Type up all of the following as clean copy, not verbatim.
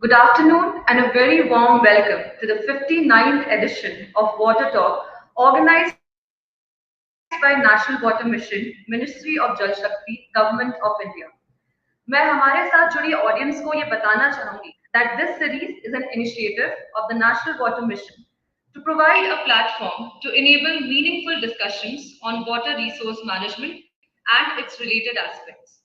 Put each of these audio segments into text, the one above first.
Good afternoon and a very warm welcome to the 59th edition of Water Talk, organized by National Water Mission, Ministry of Jal Shakti, Government of India. मैं हमारे साथ जुड़ी audience को ये बताना चाहूंगी that this series is an initiative of the National Water Mission to provide a platform to enable meaningful discussions on water resource management and its related aspects.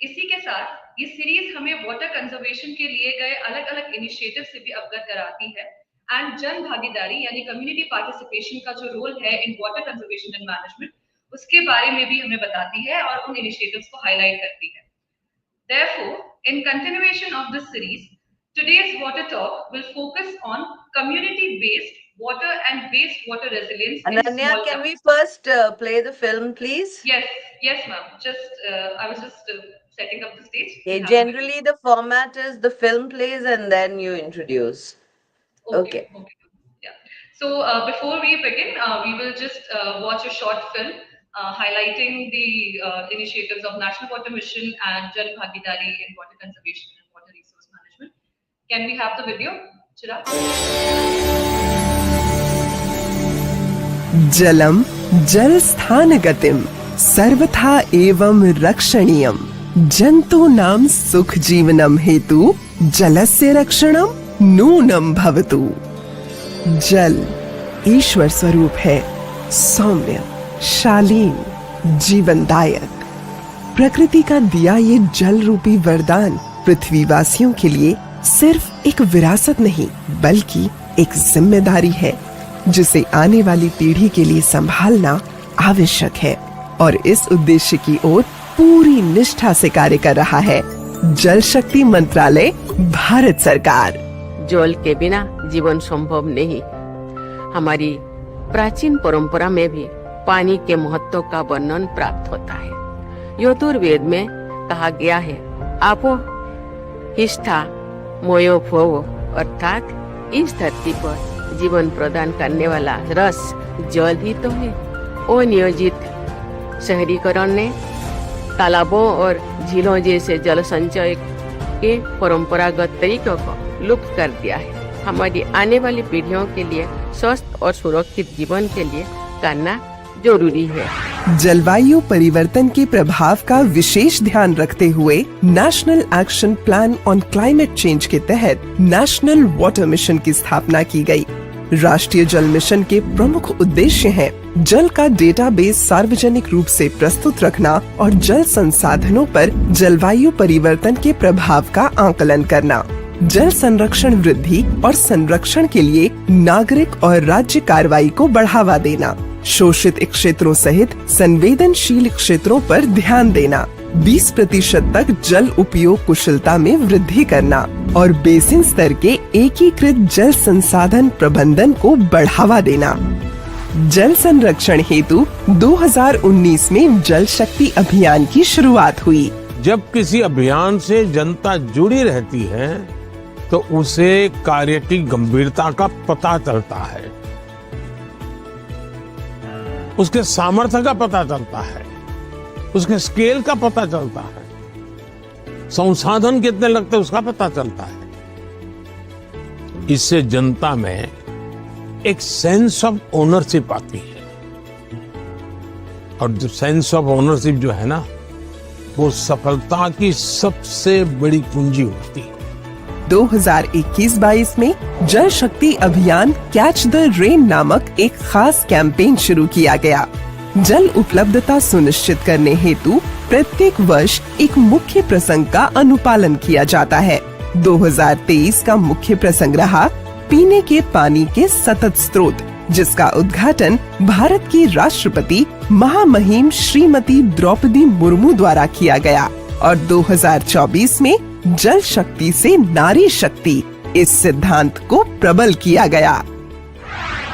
इसी के साथ ये सीरीज हमें वाटर कंजर्वेशन के लिए गए अलग अलग इनिशिएटिव से भी अवगत कराती है एंड जन भागीदारी यानी कम्युनिटी पार्टिसिपेशन का जो रोल है in water conservation and management उसके बारे में भी हमें बताती है और उन इनिशिएटिव्स को हाईलाइट करती है. Therefore, in continuation of this series, today's water talk will focus on community-based water and wastewater resilience. Ananya, can we first play the film, please? Yes, ma'am. I was just setting up the stage. Okay, generally, the format is the film plays and then you introduce. Okay. Yeah. So before we begin, we will just watch a short film highlighting the initiatives of National Water Mission and Jan Bhagidari in water conservation and water resource management. Can we have the video, Chirag? जलम जल स्थान गतिम सर्वथा एवं रक्षणीयम जंतूनां सुख जीवनम हेतु जलस्य रक्षणम नूनम भवतु. जल ईश्वर स्वरूप है, सौम्य, शालीन, जीवनदायक. प्रकृति का दिया ये जल रूपी वरदान पृथ्वीवासियों के लिए सिर्फ एक विरासत नहीं बल्कि एक जिम्मेदारी है जिसे आने वाली पीढ़ी के लिए संभालना आवश्यक है और इस उद्देश्य की ओर पूरी निष्ठा से कार्य कर रहा है जल शक्ति मंत्रालय, भारत सरकार. जल के बिना जीवन संभव नहीं. हमारी प्राचीन परंपरा में भी पानी के महत्व का वर्णन प्राप्त होता है. यजुर्वेद में कहा गया है, आपो हिष्ठा मोयो भवो, अर्थात इस धरती पर जीवन प्रदान करने वाला रस जल ही तो है. अनियोजित शहरीकरण ने तालाबों और झीलों जैसे जल संचय के परंपरागत तरीकों को लुप्त कर दिया है. हमारी आने वाली पीढ़ियों के लिए स्वस्थ और सुरक्षित जीवन के लिए करना जरूरी है. जलवायु परिवर्तन के प्रभाव का विशेष ध्यान रखते हुए national action plan on climate change के तहत नेशनल वाटर मिशन की स्थापना की गई. राष्ट्रीय जल मिशन के प्रमुख उद्देश्य हैं जल का डेटाबेस सार्वजनिक रूप से प्रस्तुत रखना और जल संसाधनों पर जलवायु परिवर्तन के प्रभाव का आकलन करना, जल संरक्षण वृद्धि और संरक्षण के लिए नागरिक और राज्य कार्रवाई को बढ़ावा देना, शोषित क्षेत्रों सहित संवेदनशील क्षेत्रों पर ध्यान देना, 20% तक जल उपयोग कुशलता में वृद्धि करना और बेसिन स्तर के एकीकृत जल संसाधन प्रबंधन को बढ़ावा देना. जल संरक्षण हेतु 2019 में जल शक्ति अभियान की शुरुआत हुई. जब किसी अभियान से जनता जुड़ी रहती है तो उसे कार्य की गंभीरता का पता चलता है, उसके सामर्थ्य का पता चलता है, उसके स्केल का पता चलता है, संसाधन कितने लगते हैं उसका पता चलता है. इससे जनता में एक सेंस ऑफ ओनरशिप आती है और जो सेंस ऑफ ओनरशिप जो है ना, वो सफलता की सबसे बड़ी कुंजी होती है. 2021-22 में जल शक्ति अभियान कैच द रेन नामक एक खास कैंपेन शुरू किया गया. जल उपलब्धता सुनिश्चित करने हेतु प्रत्येक वर्ष एक मुख्य प्रसंग का अनुपालन किया जाता है. 2023 का मुख्य प्रसंग रहा पीने के पानी के सतत स्रोत, जिसका उद्घाटन भारत की राष्ट्रपति महामहिम श्रीमती द्रौपदी मुर्मू द्वारा किया गया और 2024 में जल शक्ति से नारी शक्ति इस सिद्धांत को प्रबल किया गया.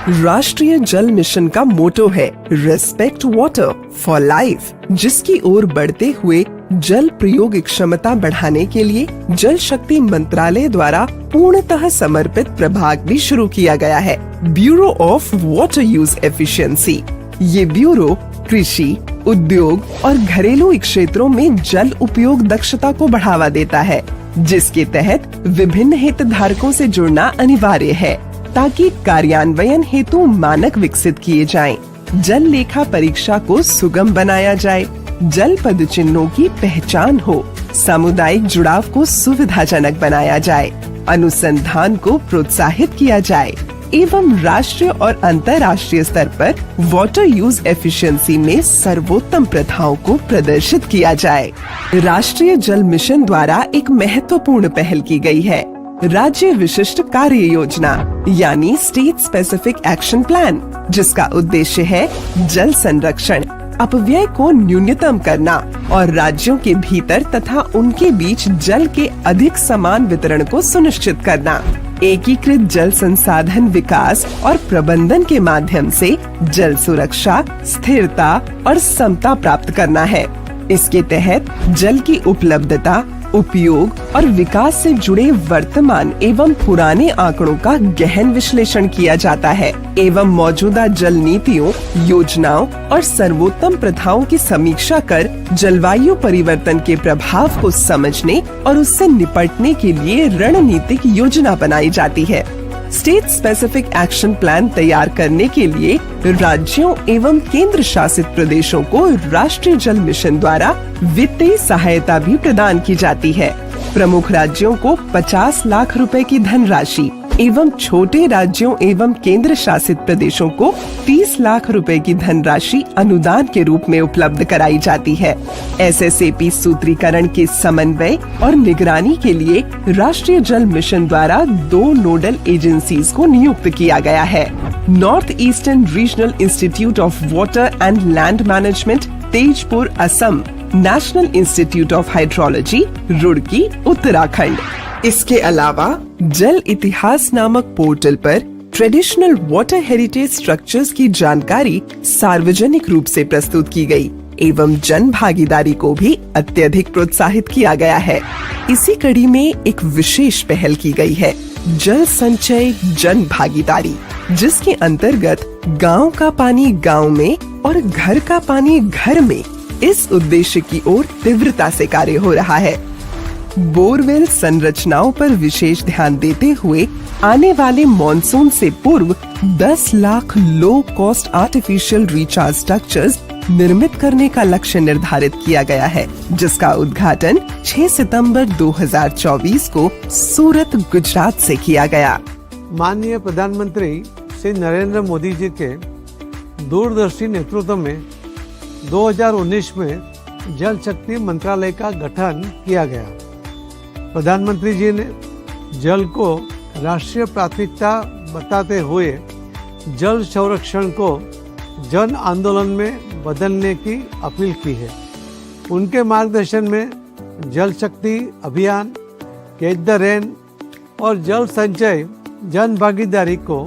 राष्ट्रीय जल मिशन का मोटो है रिस्पेक्ट वाटर फॉर लाइफ, जिसकी ओर बढ़ते हुए जल प्रयोग क्षमता बढ़ाने के लिए जल शक्ति मंत्रालय द्वारा पूर्णतः समर्पित प्रभाग भी शुरू किया गया है, bureau of water use efficiency. ये ब्यूरो कृषि, उद्योग और घरेलू क्षेत्रों में जल उपयोग दक्षता को बढ़ावा देता है. जिसके तहत विभिन्न हितधारकों से जुड़ना अनिवार्य है ताकि कार्यान्वयन हेतु मानक विकसित किए जाएं। जल लेखा परीक्षा को सुगम बनाया जाए, जल पद चिन्हों की पहचान हो, सामुदायिक जुड़ाव को सुविधाजनक बनाया जाए, अनुसंधान को प्रोत्साहित किया जाए एवं राष्ट्रीय और अंतर्राष्ट्रीय स्तर पर वाटर यूज एफिशिएंसी में सर्वोत्तम प्रथाओं को प्रदर्शित किया जाए। राष्ट्रीय जल मिशन द्वारा एक महत्वपूर्ण पहल की गई है, राज्य विशिष्ट कार्य योजना यानी स्टेट स्पेसिफिक एक्शन प्लान, जिसका उद्देश्य है जल संरक्षण, अपव्यय को न्यूनतम करना और राज्यों के भीतर तथा उनके बीच जल के अधिक समान वितरण को सुनिश्चित करना। एकीकृत जल संसाधन विकास और प्रबंधन के माध्यम से जल सुरक्षा, स्थिरता और समता प्राप्त करना है। इसके तहत जल की उपलब्धता, उपयोग और विकास से जुड़े वर्तमान एवं पुराने आंकड़ों का गहन विश्लेषण किया जाता है एवं मौजूदा जल नीतियों, योजनाओं और सर्वोत्तम प्रथाओं की समीक्षा कर जलवायु परिवर्तन के प्रभाव को समझने और उससे निपटने के लिए रणनीतिक योजना बनाई जाती है। स्टेट स्पेसिफिक एक्शन प्लान तैयार करने के लिए राज्यों एवं केंद्र शासित प्रदेशों को राष्ट्रीय जल मिशन द्वारा वित्तीय सहायता भी प्रदान की जाती है। प्रमुख राज्यों को 50 लाख रुपए की धनराशि एवं छोटे राज्यों एवं केंद्र शासित प्रदेशों को 30 लाख रुपए की धनराशि अनुदान के रूप में उपलब्ध कराई जाती है। एसएसएपी सूत्रीकरण के समन्वय और निगरानी के लिए राष्ट्रीय जल मिशन द्वारा 2 नोडल एजेंसीज को नियुक्त किया गया है। North eastern regional institute of water and land management, Tezpur, Assam, national institute of hydrology, Roorkee, Uttarakhand. इसके अलावा जल इतिहास नामक पोर्टल पर ट्रेडिशनल वाटर हेरिटेज स्ट्रक्चर्स की जानकारी सार्वजनिक रूप से प्रस्तुत की गई एवं जन भागीदारी को भी अत्यधिक प्रोत्साहित किया गया है। इसी कड़ी में एक विशेष पहल की गई है, जल संचय जन भागीदारी, जिसके अंतर्गत गांव का पानी गांव में और घर का पानी घर में इस उद्देश्य की ओर तीव्रता से कार्य हो रहा है। बोरवेल संरचनाओं पर विशेष ध्यान देते हुए आने वाले मॉनसून से पूर्व 10 lakh low cost artificial recharge structures निर्मित करने का लक्ष्य निर्धारित किया गया है, जिसका उद्घाटन 6 सितंबर 2024 को सूरत, गुजरात से किया गया। माननीय प्रधानमंत्री श्री नरेंद्र मोदी जी के दूरदर्शी नेतृत्व में 2019 में जल शक्ति मंत्रालय का गठन किया गया। प्रधानमंत्री जी ने जल को राष्ट्रीय प्राथमिकता बताते हुए जल संरक्षण को जन आंदोलन में बदलने की अपील की है। उनके मार्गदर्शन में जल शक्ति अभियान, कैच द रेन और जल संचय जन भागीदारी को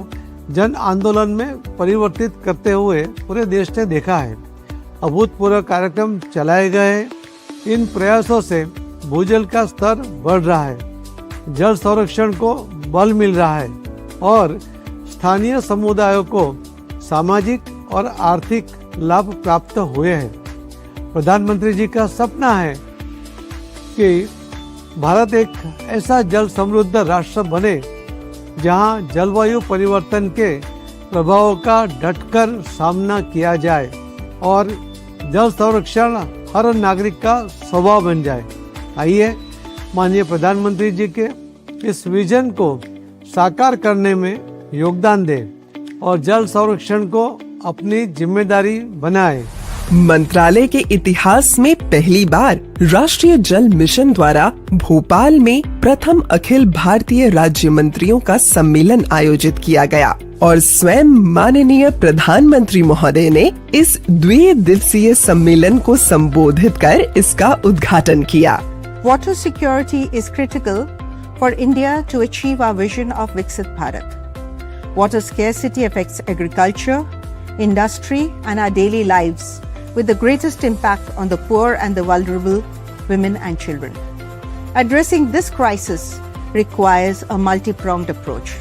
जन आंदोलन में परिवर्तित करते हुए पूरे देश ने देखा है। अभूतपूर्व कार्यक्रम चलाए गए। इन प्रयासों से भूजल का स्तर बढ़ रहा है, जल संरक्षण को बल मिल रहा है और स्थानीय समुदायों को सामाजिक और आर्थिक लाभ प्राप्त हुए हैं। प्रधानमंत्री जी का सपना है कि भारत एक ऐसा जल समृद्ध राष्ट्र बने जहां जलवायु परिवर्तन के प्रभावों का डटकर सामना किया जाए और जल संरक्षण हर नागरिक का स्वभाव बन जाए। आइए माननीय प्रधानमंत्री जी के इस विजन को साकार करने में योगदान दें और जल संरक्षण को अपनी जिम्मेदारी बनाएं। मंत्रालय के इतिहास में पहली बार राष्ट्रीय जल मिशन द्वारा भोपाल में प्रथम अखिल भारतीय राज्य मंत्रियों का सम्मेलन आयोजित किया गया और स्वयं माननीय प्रधानमंत्री महोदय ने इस द्विदिवसीय सम्मेलन को संबोधित कर इसका उद्घाटन किया। Water security is critical for India to achieve our vision of Viksit Bharat. Water scarcity affects agriculture, industry and our daily lives, with the greatest impact on the poor and the vulnerable, women and children. Addressing this crisis requires a multi-pronged approach.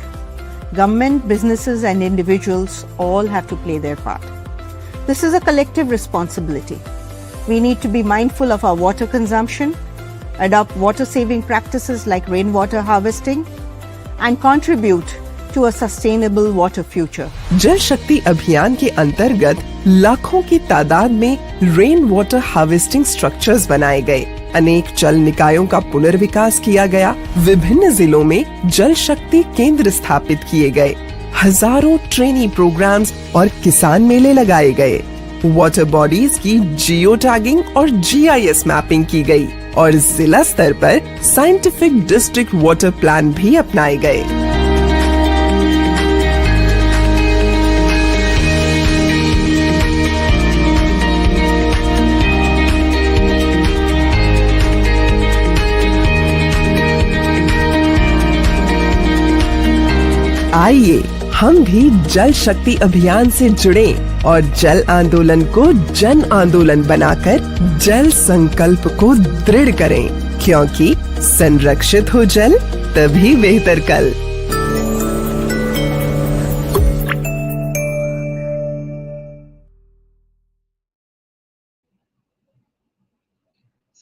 Government, businesses and individuals all have to play their part. This is a collective responsibility. We need to be mindful of our water consumption, adopt water saving practices like rainwater harvesting, and contribute to a sustainable water future. जल शक्ति अभियान के अंतर्गत लाखों की तादाद में rain water harvesting structures बनाए गए, अनेक जल निकायों का पुनर्विकास किया गया, विभिन्न जिलों में जल शक्ति केंद्र स्थापित किए गए, हजारों ट्रेनी प्रोग्राम्स और किसान मेले लगाए गए, वाटर बॉडीज की जियो टैगिंग और जीआईएस मैपिंग की गई और जिला स्तर पर साइंटिफिक डिस्ट्रिक्ट वाटर प्लान भी अपनाए गए। आइए हम भी जल शक्ति अभियान से जुड़ें और जल आंदोलन को जन आंदोलन बनाकर जल संकल्प को दृढ़ करें, क्योंकि संरक्षित हो जल तभी बेहतर कल।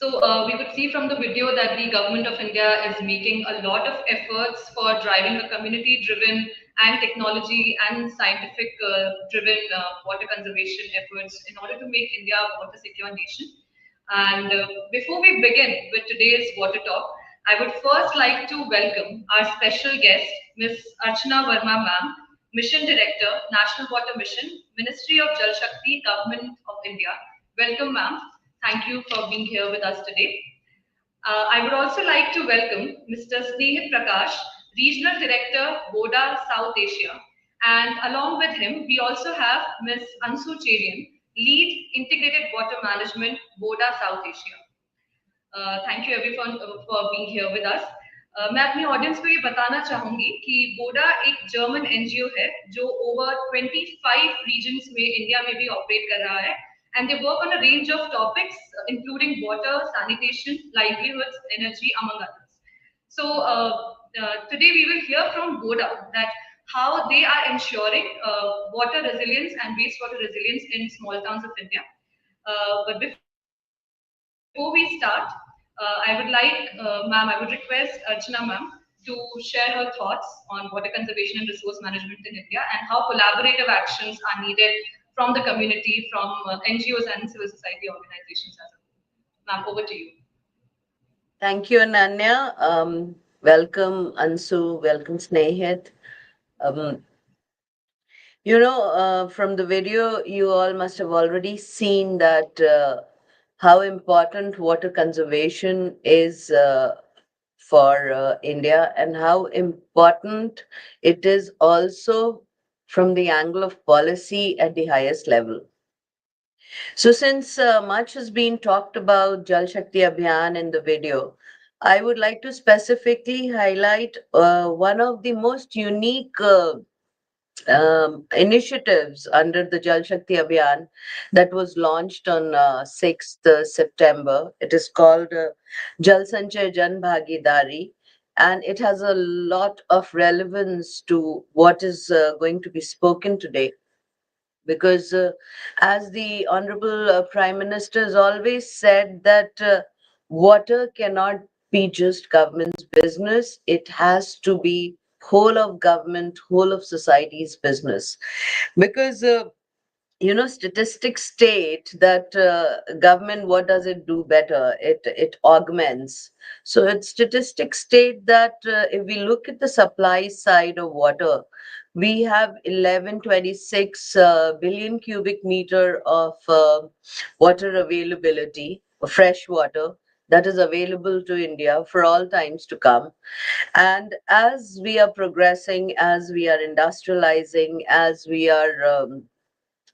So we could see from the video that the government of India is making a lot of efforts for driving a community-driven and technology and scientific-driven water conservation efforts in order to make India a water secure nation. And before we begin with today's water talk, I would first like to welcome our special guest, Ms. Archana Verma ma'am, Mission Director, National Water Mission, Ministry of Jal Shakti, Government of India. Welcome, ma'am. Thank you for being here with us today. I would also like to welcome Mr. Snehit Prakash, Regional Director, BORDA South Asia. And along with him, we also have Ms. Ansu Cherian, Lead Integrated Water Management, BORDA South Asia. Thank you everyone for being here with us. मैं अपनी audience को ये बताना चाहूंगी कि बोडा एक German NGO है जो ओवर 25 रीजन्स में इंडिया में भी ऑपरेट कर रहा है, and they work on a range of topics including water, sanitation, livelihoods, energy, among others. So today we will hear from BORDA that how they are ensuring water resilience and wastewater resilience in small towns of India. But before we start, I would like, I would request Archana ma'am to share her thoughts on water conservation and resource management in India and how collaborative actions are needed from the community, from NGOs and civil society organizations as a whole. Ma'am, over to you. Thank you, Ananya. Welcome, Ansu. Welcome, Snehit. From the video, you all must have already seen that how important water conservation is for India, and how important it is also from the angle of policy at the highest level. So since much has been talked about Jal Shakti Abhiyan in the video, I would like to specifically highlight one of the most unique initiatives under the Jal Shakti Abhiyan that was launched on 6th September. It is called Jal Sanchay Jan Bhagidari, and it has a lot of relevance to what is going to be spoken today. Because as the Honorable Prime Minister has always said that water cannot be just government's business, it has to be whole of government, whole of society's business. Because statistics state that government, what does it do better? It augments. So statistics state that if we look at the supply side of water, we have 1126 billion cubic meter of water availability, fresh water, that is available to India for all times to come. And as we are progressing, as we are industrializing, as we are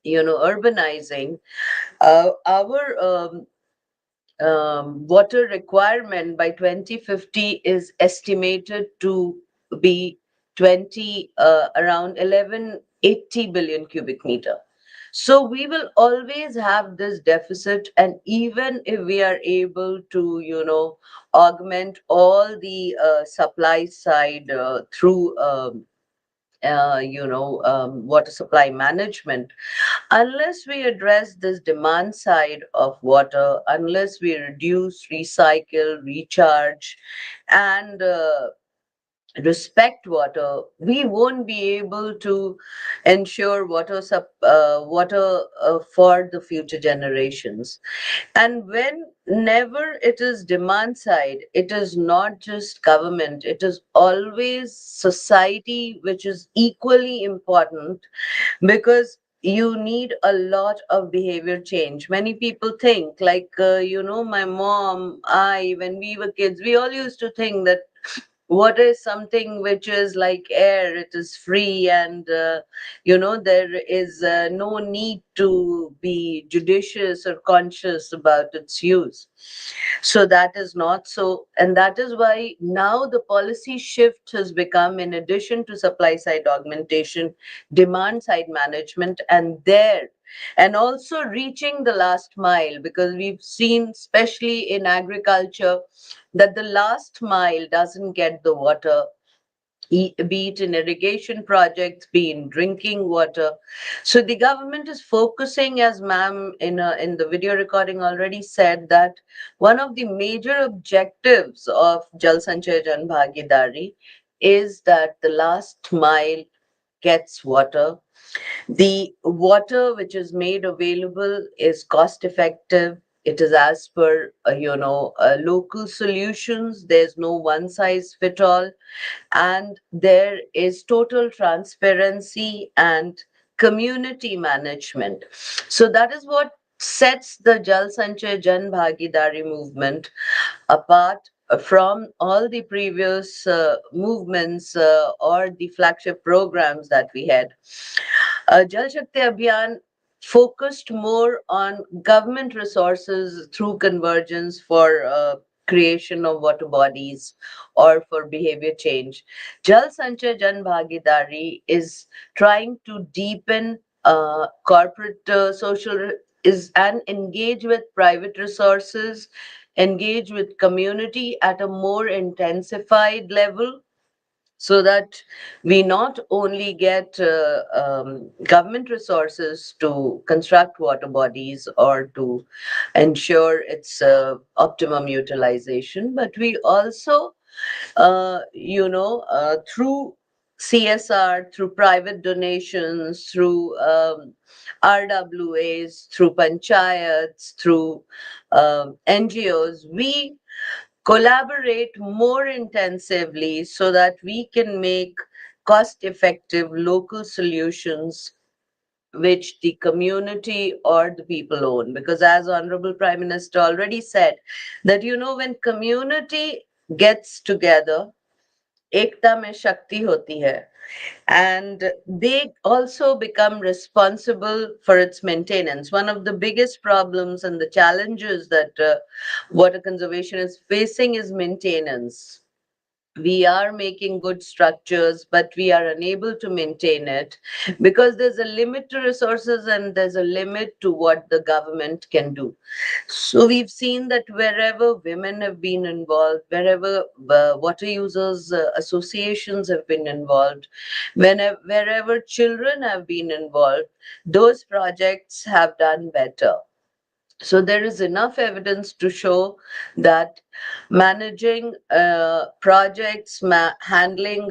urbanizing, our water requirement by 2050 is estimated to be around 1180 billion cubic meter. So we will always have this deficit, and even if we are able to augment all the supply side through water supply management. Unless we address this demand side of water, unless we reduce, recycle, recharge, and respect water, we won't be able to ensure water for the future generations. And whenever it is demand side, it is not just government, it is always society which is equally important, because you need a lot of behavior change. Many people think, like, my mom, when we were kids, we all used to think that water is something which is like air, it is free, and there is no need to be judicious or conscious about its use. So that is not so, and that is why now the policy shift has become, in addition to supply side augmentation, demand side management, and also reaching the last mile, because we've seen, especially in agriculture, that the last mile doesn't get the water, be it in irrigation projects, be in drinking water. So the government is focusing, as ma'am in the video recording already said, that one of the major objectives of Jal Sanchay Jan Bhagidari is that the last mile gets water. The water which is made available is cost effective. It is as per, local solutions. There's no one size fit all. And there is total transparency and community management. So that is what sets the Jal Sanchay Jan Bhagidari movement apart from all the previous movements or the flagship programs that we had. Jal Shakti Abhiyan focused more on government resources through convergence for creation of water bodies or for behavior change. Jal Sanchay Jan Bhagidari is trying to deepen corporate is and engage with private resources, engage with community at a more intensified level, so that we not only get government resources to construct water bodies or to ensure its optimum utilization, but we also, through CSR, through private donations, through RWAs, through panchayats, through NGOs, we collaborate more intensively so that we can make cost effective local solutions which the community or the people own. Because as Honorable Prime Minister already said, that when community gets together, ekta mein shakti hoti hai, and they also become responsible for its maintenance. One of the biggest problems and the challenges that water conservation is facing is maintenance. We are making good structures, but we are unable to maintain it because there's a limit to resources and there's a limit to what the government can do. So we've seen that wherever women have been involved, wherever water users associations have been involved, wherever children have been involved, those projects have done better. So there is enough evidence to show that managing projects, handling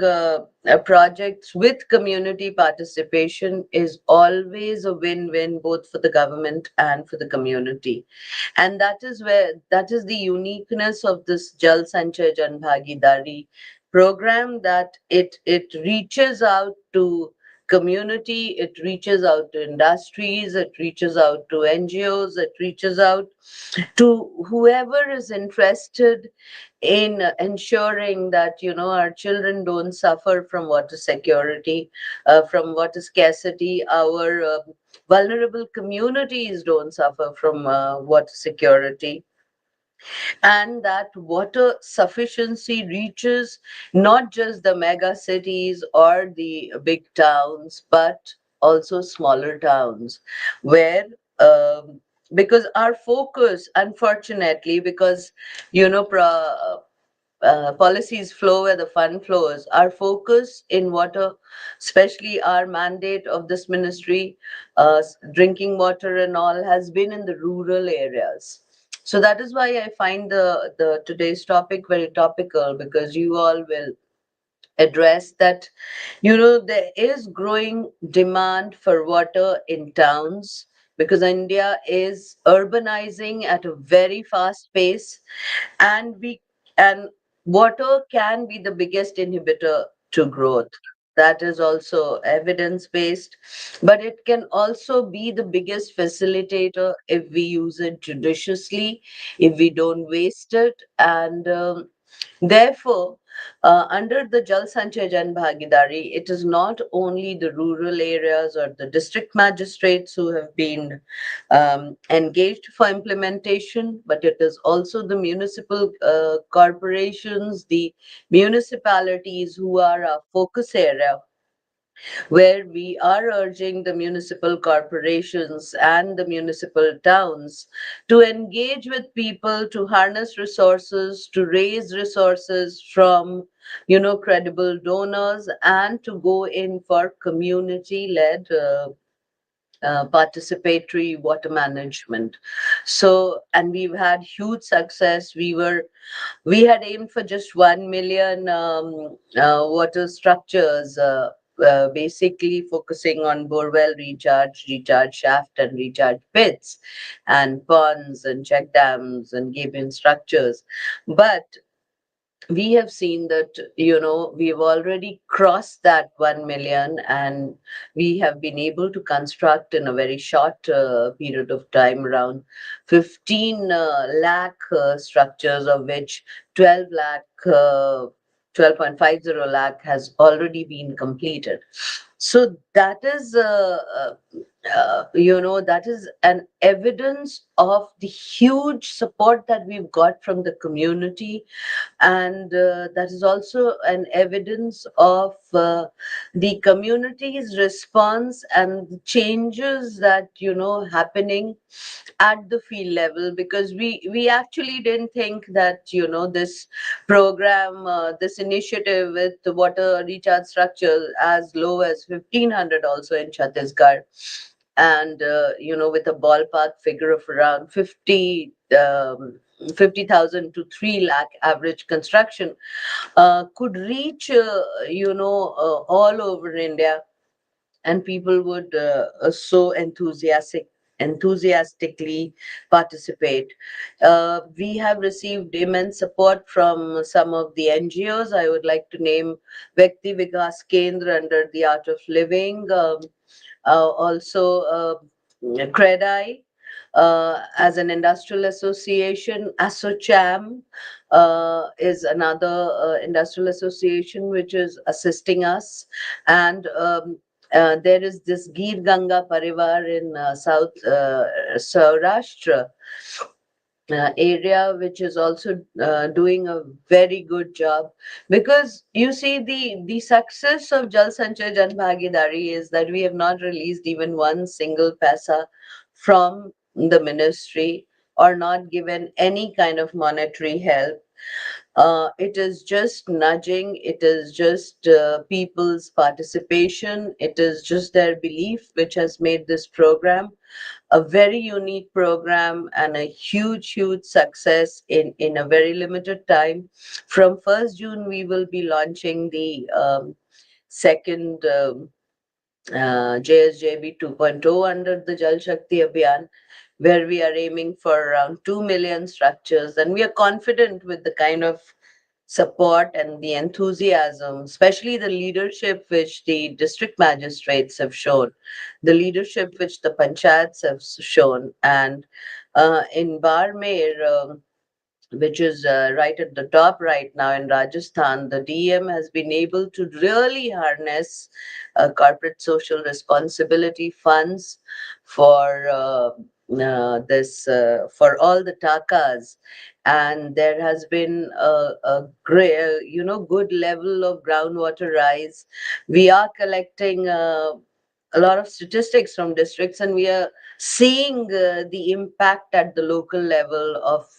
projects with community participation is always a win-win, both for the government and for the community. And that is the uniqueness of this Jal Sanchay Jan Bhagidari program, that it reaches out to community, it reaches out to industries, it reaches out to NGOs, it reaches out to whoever is interested in ensuring that our children don't suffer from water security, from water scarcity, our vulnerable communities don't suffer from water security, and that water sufficiency reaches not just the mega cities or the big towns, but also smaller towns, where because our focus, unfortunately, because you know policies flow where the fund flows. Our focus in water, especially our mandate of this ministry, drinking water and all, has been in the rural areas. So that is why I find the today's topic very topical, because you all will address that, there is growing demand for water in towns, because India is urbanizing at a very fast pace, and water can be the biggest inhibitor to growth. That is also evidence based, but it can also be the biggest facilitator if we use it judiciously, if we don't waste it. And therefore, under the Jal Sanchay Jan Bhagidari, it is not only the rural areas or the district magistrates who have been engaged for implementation, but it is also the municipal corporations, the municipalities who are our focus area, where we are urging the municipal corporations and the municipal towns to engage with people, to harness resources, to raise resources from, credible donors, and to go in for community-led participatory water management. So, and we've had huge success. We had aimed for just 1 million water structures, basically focusing on borewell recharge shaft and recharge pits, and ponds and check dams and gabion structures. But we have seen that, we've already crossed that 1 million, and we have been able to construct in a very short period of time around 15 lakh structures, of which 12 lakh 12.50 lakh has already been completed. So that is that is an evidence of the huge support that we've got from the community, and that is also an evidence of the community's response and the changes that happening at the field level, because we actually didn't think that this program, this initiative with the water recharge structure as low as 1500 also in Chhattisgarh, and with a ballpark figure of around 50,000 to 3 lakh average construction, could reach all over India, and people would so enthusiastically participate. We have received immense support from some of the NGOs. I would like to name Vyakti Vikas Kendra under the Art of Living, also CREDI, as an industrial association. ASSOCHAM is another industrial association which is assisting us. And there is this Gir Ganga Parivar in South Saurashtra area, which is also doing a very good job, because you see the success of Jal Sanchay Jan Bhagidari is that we have not released even one single paisa from the ministry, or not given any kind of monetary help. It is just nudging, it is just people's participation, it is just their belief which has made this program a very unique program and a huge success in a very limited time. From 1st June, we will be launching the second JSJB 2.0 under the Jal Shakti Abhiyan, where we are aiming for around 2 million structures. And we are confident with the kind of support and the enthusiasm, especially the leadership which the district magistrates have shown, the leadership which the panchayats have shown. And in Barmer, which is right at the top right now in Rajasthan, the DM has been able to really harness corporate social responsibility funds for this for all the takas, and there has been a great, good level of groundwater rise. We are collecting a lot of statistics from districts, and we are seeing the impact at the local level of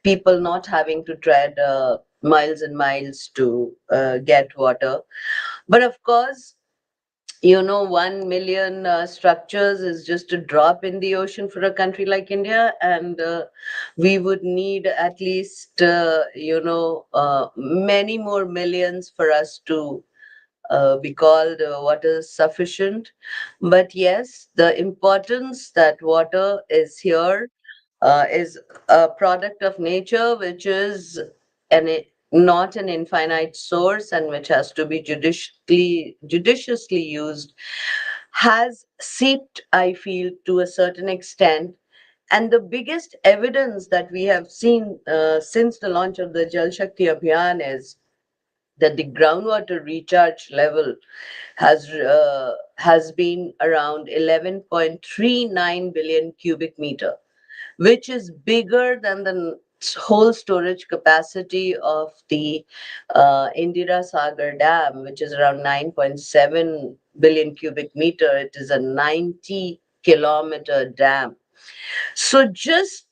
people not having to tread miles and miles to get water. But of course, 1 million structures is just a drop in the ocean for a country like India, and we would need at least, many more millions for us to be called water sufficient. But yes, the importance that water is here is a product of nature, which is not an infinite source and which has to be judiciously used, has seeped, I feel, to a certain extent. And the biggest evidence that we have seen since the launch of the Jal Shakti Abhiyan is that the groundwater recharge level has been around 11.39 billion cubic meter, which is bigger than the whole storage capacity of the Indira Sagar Dam, which is around 9.7 billion cubic meter. It is a 90-kilometer dam. So just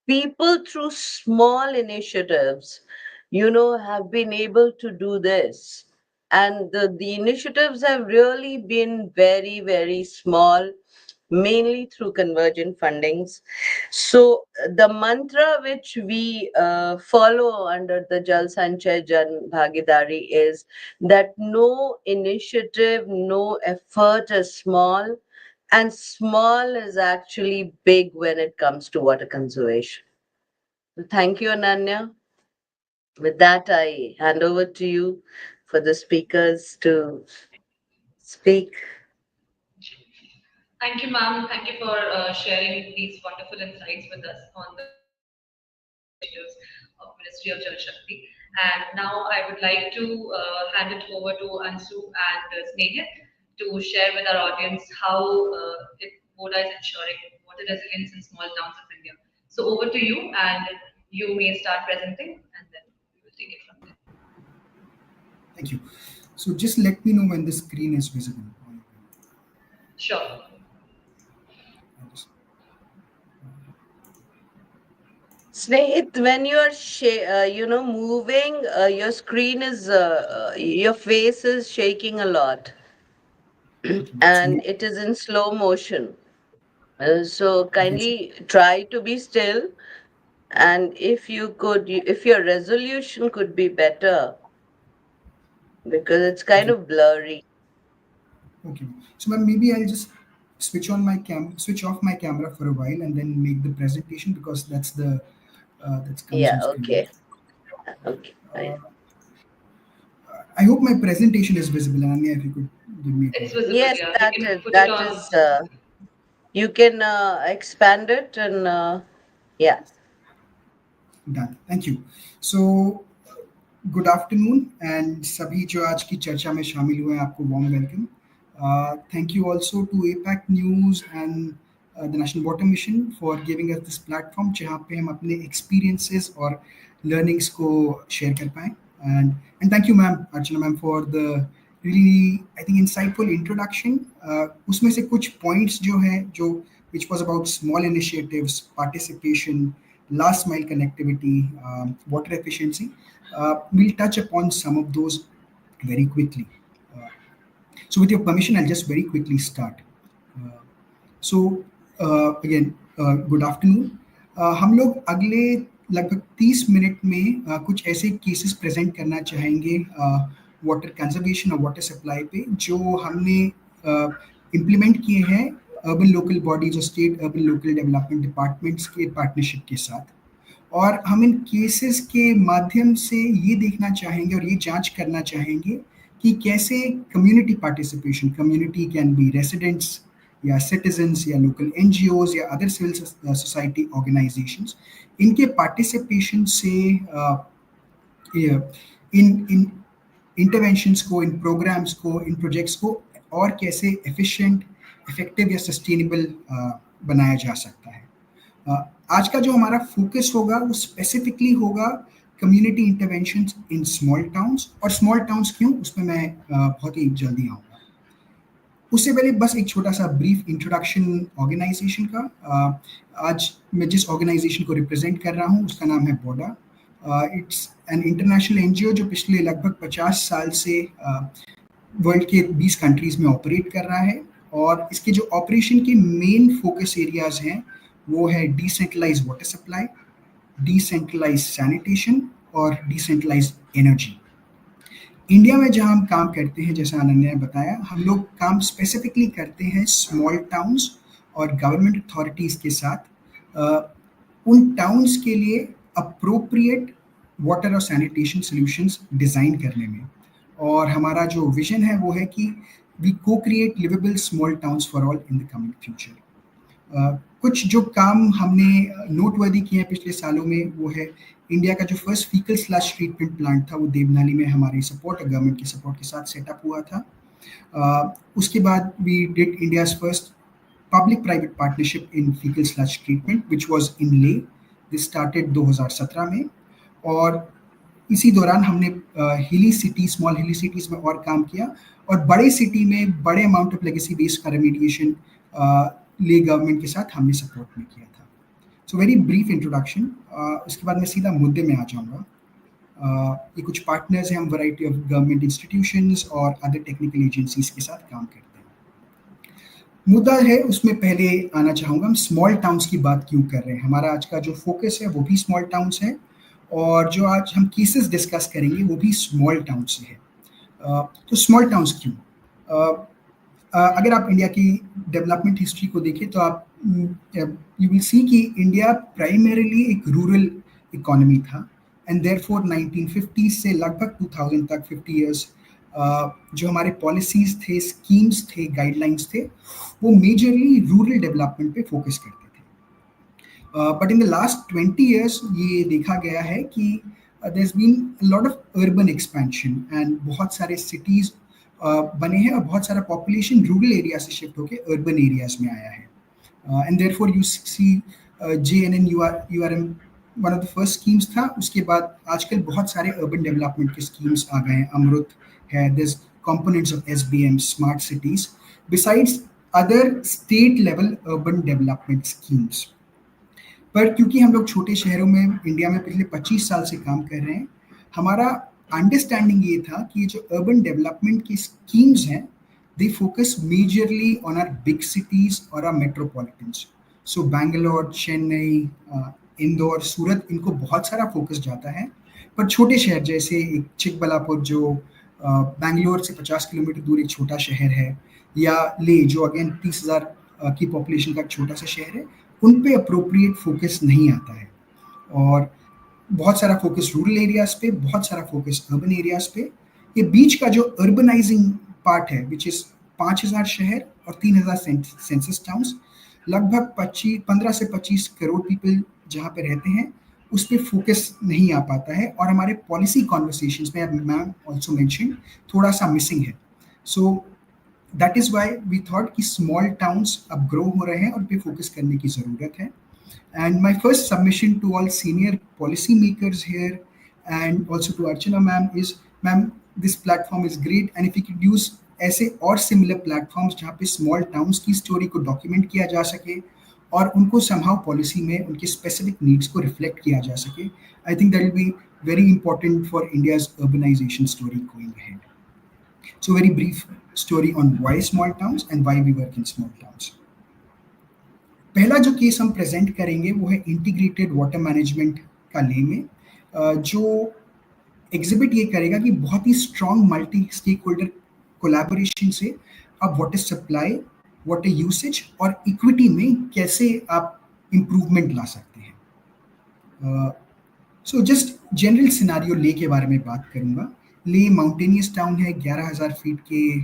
people through small initiatives, have been able to do this. And the initiatives have really been very, very small, mainly through convergent fundings. So the mantra which we follow under the Jal Sanchay Jan Bhagidari is that no initiative, no effort is small, and small is actually big when it comes to water conservation. Thank you, Ananya. With that, I hand over to you for the speakers to speak. Thank you, ma'am. Thank you for sharing these wonderful insights with us on the initiatives of Ministry of Jal Shakti. And now I would like to hand it over to Ansu and Snehit to share with our audience how BORDA is ensuring water resilience in small towns of India. So over to you, and you may start presenting, and then we will take it from there. Thank you. So just let me know when the screen is visible. Sure. Snehit, when you are moving, your screen is your face is shaking a lot, It's and it is in slow motion. So kindly try to be still, and if your resolution could be better, because it's kind okay. of blurry. Okay. So ma'am, maybe I'll just switch off my camera for a while and then make the presentation, because that comes Yeah. on screen, Okay. right? Okay. Uh, I hope my presentation is visible, Ananya. If you could give me a It's call. visible, Yes, yeah. You that can is put it that on. is. You can expand it and yeah. Done. Thank you. So good afternoon and सभी जो आज की चर्चा में शामिल हुए हैं, आपको warm welcome. Thank you also to APAC news and the national water mission for giving us this platform, जहाँ पे हम अपने एक्सपीरियंसेस और लर्निंग्स को शेयर कर पाएँ. And thank you ma'am, Archana ma'am, for the really I think insightful introduction. उसमें से कुछ पॉइंट्स जो हैं, जो which was about small initiatives, participation, last mile connectivity, water efficiency. We'll touch upon some of those very quickly. So with your permission, I'll just very quickly start. So again, good afternoon. हम लोग अगले लगभग 30 minute में कुछ ऐसे cases present करना चाहेंगे water conservation और वाटर सप्लाई पे, जो हमने इम्प्लीमेंट किए हैं अर्बन लोकल बॉडीज और state urban local development departments के पार्टनरशिप के साथ. और हम इन केसेस के माध्यम से ये देखना चाहेंगे और ये जांच करना चाहेंगे कि कैसे community participation, community can be residents या सिटीजन्स या लोकल NGOs या अदर सिविल सोसाइटी ऑर्गेनाइजेशंस, इनके पार्टिसिपेशन से इन इंटरवेंशंस को, इन प्रोग्राम्स को, इन प्रोजेक्ट्स को और कैसे एफिशिएंट, इफेक्टिव या सस्टेनेबल बनाया जा सकता है. आज का जो हमारा फोकस होगा वो स्पेसिफिकली होगा कम्युनिटी इंटरवेंशंस इन स्मॉल टाउन्स. और स्मॉल टाउन्स क्यों, उसमें मैं बहुत ही जल्दी आऊँगा. उससे पहले बस एक छोटा सा ब्रीफ इंट्रोडक्शन ऑर्गेनाइजेशन का. आज मैं जिस ऑर्गेनाइजेशन को रिप्रेजेंट कर रहा हूँ उसका नाम है BORDA, it's an international NGO जो पिछले लगभग 50 साल से वर्ल्ड के 20 कंट्रीज में ऑपरेट कर रहा है, और इसके जो ऑपरेशन के मेन फोकस एरियाज हैं वो है decentralize water supply, decentralize sanitation और डिसेंट्रलाइज एनर्जी। इंडिया में जहां हम काम करते हैं, जैसा अनन्या ने बताया, हम लोग काम स्पेसिफिकली करते हैं स्मॉल टाउन्स और गवर्नमेंट अथॉरिटीज़ के साथ उन टाउन्स के लिए अप्रोप्रिएट वाटर और सैनिटेशन सॉल्यूशंस डिज़ाइन करने में। और हमारा जो विजन है वो है कि वी को create livable small towns for all in the coming future. कुछ जो काम हमने नोटवर्दी किए हैं पिछले सालों में वो है इंडिया का जो first faecal sludge treatment plant था वो देवनाली में हमारे सपोर्ट और गवर्नमेंट के सपोर्ट के साथ सेटअप हुआ था। उसके बाद we did India's first public private partnership in fecal sludge treatment which was in Leh. This started 2017 में, और इसी दौरान हमने हिली सिटी, स्मॉल हिली सिटीज़ में और काम किया, और बड़े सिटी में बड़े अमाउंट ऑफ लेगेसी बेस्ड का रेमेडिएशन ले गवर्नमेंट के साथ हमने सपोर्ट में किया था। सो वेरी ब्रीफ इंट्रोडक्शन। उसके बाद मैं सीधा मुद्दे में आ जाऊँगा। ये कुछ पार्टनर्स हैं, हम वैरायटी ऑफ गवर्नमेंट इंस्टीट्यूशंस और अदर टेक्निकल एजेंसीज के साथ काम करते हैं। मुद्दा है उसमें पहले आना चाहूँगा, हम स्मॉल टाउन्स की बात क्यों कर रहे हैं। हमारा आज का जो फोकस है वो भी स्मॉल टाउन्स है, और जो आज हम केसेस डिस्कस करेंगे वो भी स्मॉल टाउन से है। तो स्मॉल टाउन्स क्यों? अगर आप इंडिया की डेवलपमेंट हिस्ट्री को देखें तो आप यू विल सी कि इंडिया प्राइमरीली एक रूरल इकोनॉमी था, एंड देयरफॉर 1950 से लगभग 2000 तक 50 इयर्स जो हमारे पॉलिसीज थे, स्कीम्स थे, गाइडलाइंस थे, वो मेजरली रूरल डेवलपमेंट पे फोकस करते थे। But in the last 20 years ये देखा गया है कि there has been a lot of urban expansion, and बहुत सारे सिटीज़ बने हैं और बहुत सारा पॉपुलेशन रूरल एरिया से शिफ्ट होकर अर्बन एरियाज में आया है। And therefore you see JNNURM one of the first schemes था। उसके बाद आजकल बहुत सारे अर्बन डेवलपमेंट के स्कीम्स आ गए हैं, अमृत है, there's components of SBM, smart cities, besides other state level urban development schemes. पर क्योंकि हम लोग छोटे शहरों में इंडिया में पिछले 25 साल से काम कर रहे हैं, हमारा अंडरस्टैंडिंग ये था कि ये जो अर्बन डेवलपमेंट की स्कीम्स हैं, they focus majorly on our big cities और our metropolitans. So Bangalore, Chennai, Indore, Surat, इनको बहुत सारा फोकस जाता है। पर छोटे शहर जैसे एक चिकबल्लापुर जो बैंगलोर से 50 किलोमीटर दूर एक छोटा शहर है, या ले जो अगेन 30,000 की पॉपुलेशन का एक छोटा सा शहर है, उन पे अप्रोप्रिएट फोकस नहीं आता है। और बहुत सारा फोकस रूरल एरियाज पे, बहुत सारा फोकस अर्बन एरियाज पे। ये बीच का जो अर्बनाइजिंग पार्ट है, विच इज़ 5,000 शहर और 3,000 सेंसस टाउन्स, लगभग 15 से 25 करोड़ पीपल जहाँ पे रहते हैं, उस पर फोकस नहीं आ पाता है, और हमारे पॉलिसी कॉन्वर्सेशंस में, मैम ऑल्सो मेंशन, थोड़ा सा मिसिंग है। So that is why we thought कि स्मॉल टाउन्स अब ग्रो हो रहे हैं और पे फोकस करने की ज़रूरत है। And my first submission to all senior policy makers here and also to Archana ma'am is, ma'am this platform is great, and if you can use ऐसे और सिमिलर प्लेटफॉर्म्स जहाँ पे स्मॉल टाउन्स की स्टोरी को डॉक्यूमेंट किया जा सके और उनको समहाउ पॉलिसी में उनके स्पेसिफिक नीड्स को रिफ्लेक्ट किया जा सके, I think that will be very important for India's urbanization story going ahead. So very brief story on why small towns and why we work in small towns. पहला जो case हम present करेंगे वो है integrated water management का ले में, जो एग्जिबिट ये करेगा कि बहुत ही strong multi stakeholder collaboration से आप वाटर सप्लाई, वाटर यूसेज और इक्विटी में कैसे आप इम्प्रूवमेंट ला सकते हैं। सो जस्ट जनरल सिनारियो ले के बारे में बात करूँगा। ले माउंटेनियस टाउन है, 11,000 फीट के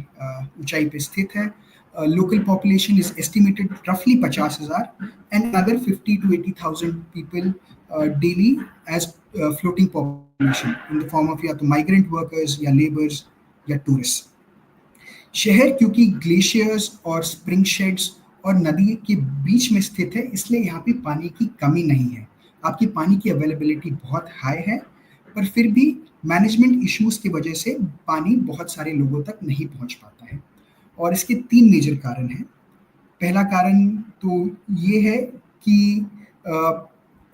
ऊंचाई पे स्थित है। लोकल पॉपुलेशन इज एस्टिमेटेड रफली 50,000 and other 50 to 80,000 people daily as floating population in the form of या तो माइग्रेंट वर्कर्स या लेबर्स या टूरिस्ट। शहर क्योंकि ग्लेशियर्स और स्प्रिंग शेड्स और नदी के बीच में स्थित है, इसलिए यहाँ पे पानी की कमी नहीं है। आपकी पानी की अवेलेबिलिटी बहुत हाई है, पर फिर भी मैनेजमेंट इश्यूज की वजह से पानी बहुत सारे लोगों तक नहीं पहुँच पाता है, और इसके 3 मेजर कारण हैं। पहला कारण तो ये है कि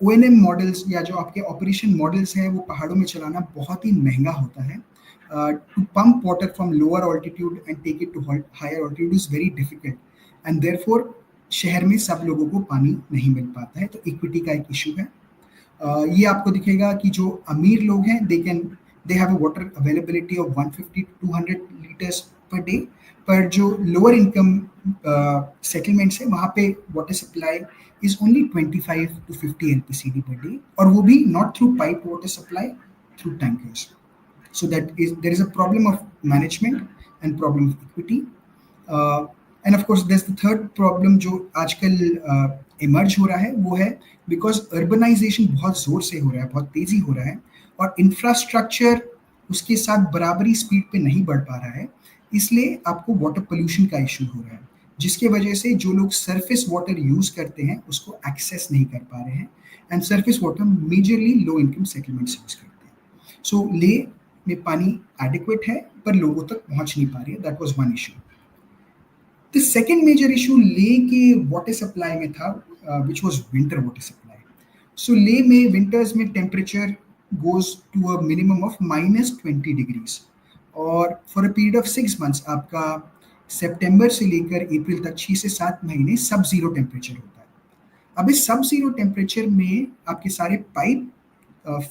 ONM मॉडल्स या जो आपके ऑपरेशन मॉडल्स हैं वो पहाड़ों में चलाना बहुत ही महंगा होता है. To pump water from lower altitude and take it to higher altitude is very difficult, and therefore शहर में सब लोगों को पानी नहीं मिल पाता है, तो इक्विटी का एक इशू है. ये आपको दिखेगा कि जो अमीर लोग हैं they have a water availability of 150 to 200 litres per day, पर जो लोअर इनकम सेटलमेंट्स है वहाँ पे water supply is only 25 to 50 LPCD per day, और वो भी not through piped water supply, through tankers. So there is a problem of management and problem of equity. And of course there's the third problem जो आजकल emerge हो रहा है, वो है because urbanization बहुत जोर से हो रहा है, बहुत तेजी हो रहा है, और infrastructure उसके साथ बराबरी स्पीड पे नहीं बढ़ पा रहा है, इसलिए आपको वाटर पोल्यूशन का इशू हो रहा है, जिसके वजह से जो लोग सरफेस वाटर यूज करते हैं उसको एक्सेस नहीं कर पा रहे हैं, and surface water majorly low income settlements use करते हैं. सो ले में पानी एडिक्वेट है पर लोगों तक पहुंच नहीं पा रही है. That was one issue. The second major issue Leh के वाटर सप्लाई में था, which was winter water supply. So Leh में विंटर्स में temperature goes to a minimum of -20 degrees, और for a period of 6 months आपका सितंबर से लेकर अप्रैल तक 6 से 7 महीने सब जीरो टेम्परेचर होता है. अब इस सब जीरो टेम्परेचर में आपके सारे पाइप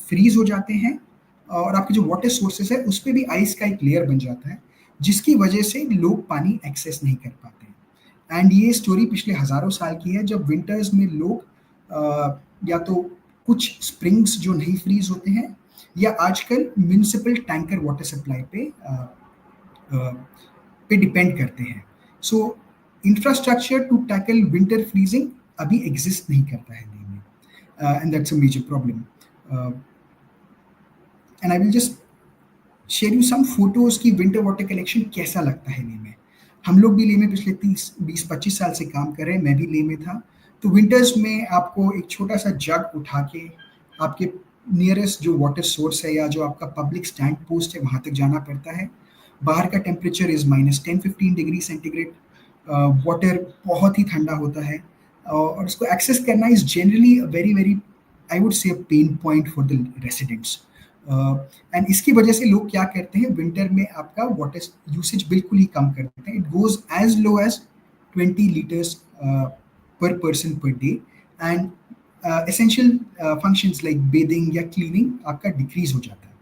फ्रीज हो जाते हैं, और आपके जो वाटर सोर्सेस है उस पर भी आइस का एक लेयर बन जाता है, जिसकी वजह से लोग पानी एक्सेस नहीं कर पाते हैं. एंड ये स्टोरी पिछले हजारों साल की है, जब विंटर्स में लोग या तो कुछ स्प्रिंग्स जो नहीं फ्रीज होते हैं, या आजकल म्यूनिसिपल टैंकर वाटर सप्लाई पे डिपेंड करते हैं. So infrastructure to tackle winter freezing अभी एग्जिस्ट नहीं करता है लेह में, and that's a major problem. And I will just share you some photos की विंटर वाटर कलेक्शन कैसा लगता है लेह में. हम लोग भी लेह में पिछले 20-25 साल से काम कर रहे हैं, मैं भी लेह में था. तो विंटर्स में आपको एक छोटा सा जग उठा के आपके नियरेस्ट जो वाटर सोर्स है या जो आपका पब्लिक स्टैंड पोस्ट है वहाँ तक जाना पड़ता है. बाहर का temperature is -10-15 degree centigrade. Water बहुत ही ठंडा होता है, और उसको एक्सेस करना is generally very I would say pain point for the residents. And इसकी वजह से लोग क्या करते हैं, विंटर में आपका वाटर यूसेज बिल्कुल ही कम कर देते हैं. It goes as low as 20 litres per person per day, and essential functions like bathing या क्लीनिंग आपका डिक्रीज हो जाता है.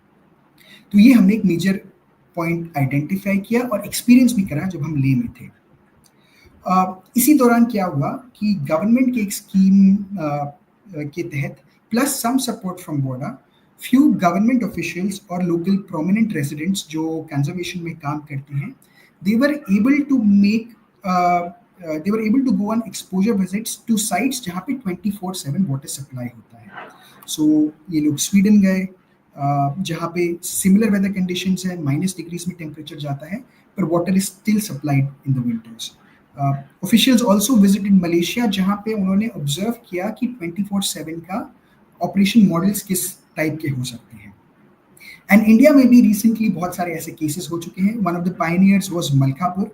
तो ये हमने एक मेजर पॉइंट आइडेंटिफाई किया और एक्सपीरियंस भी करा जब हम ले में थे. इसी दौरान क्या हुआ कि गवर्नमेंट की एक स्कीम के तहत plus some support from BORDA, few government officials और लोकल प्रोमिनेंट रेजिडेंट्स जो कंजर्वेशन में काम करते हैं, they were able to go on exposure visits to sites जहाँ पे 24/7 वाटर सप्लाई होता है. सो ये लोग स्वीडन गए, जहाँ पे सिमिलर वेदर कंडीशंस है, -डिग्रीज में टेम्परेचर जाता है, पर water is still supplied in the winters. Officials also visited Malaysia, जहाँ पे उन्होंने ऑब्जर्व किया कि 24/7 का ऑपरेशन मॉडल्स किस टाइप के हो सकते हैं. एंड इंडिया में भी रिसेंटली बहुत सारे ऐसे केसेस हो चुके हैं. One of the pioneers was Malkapur,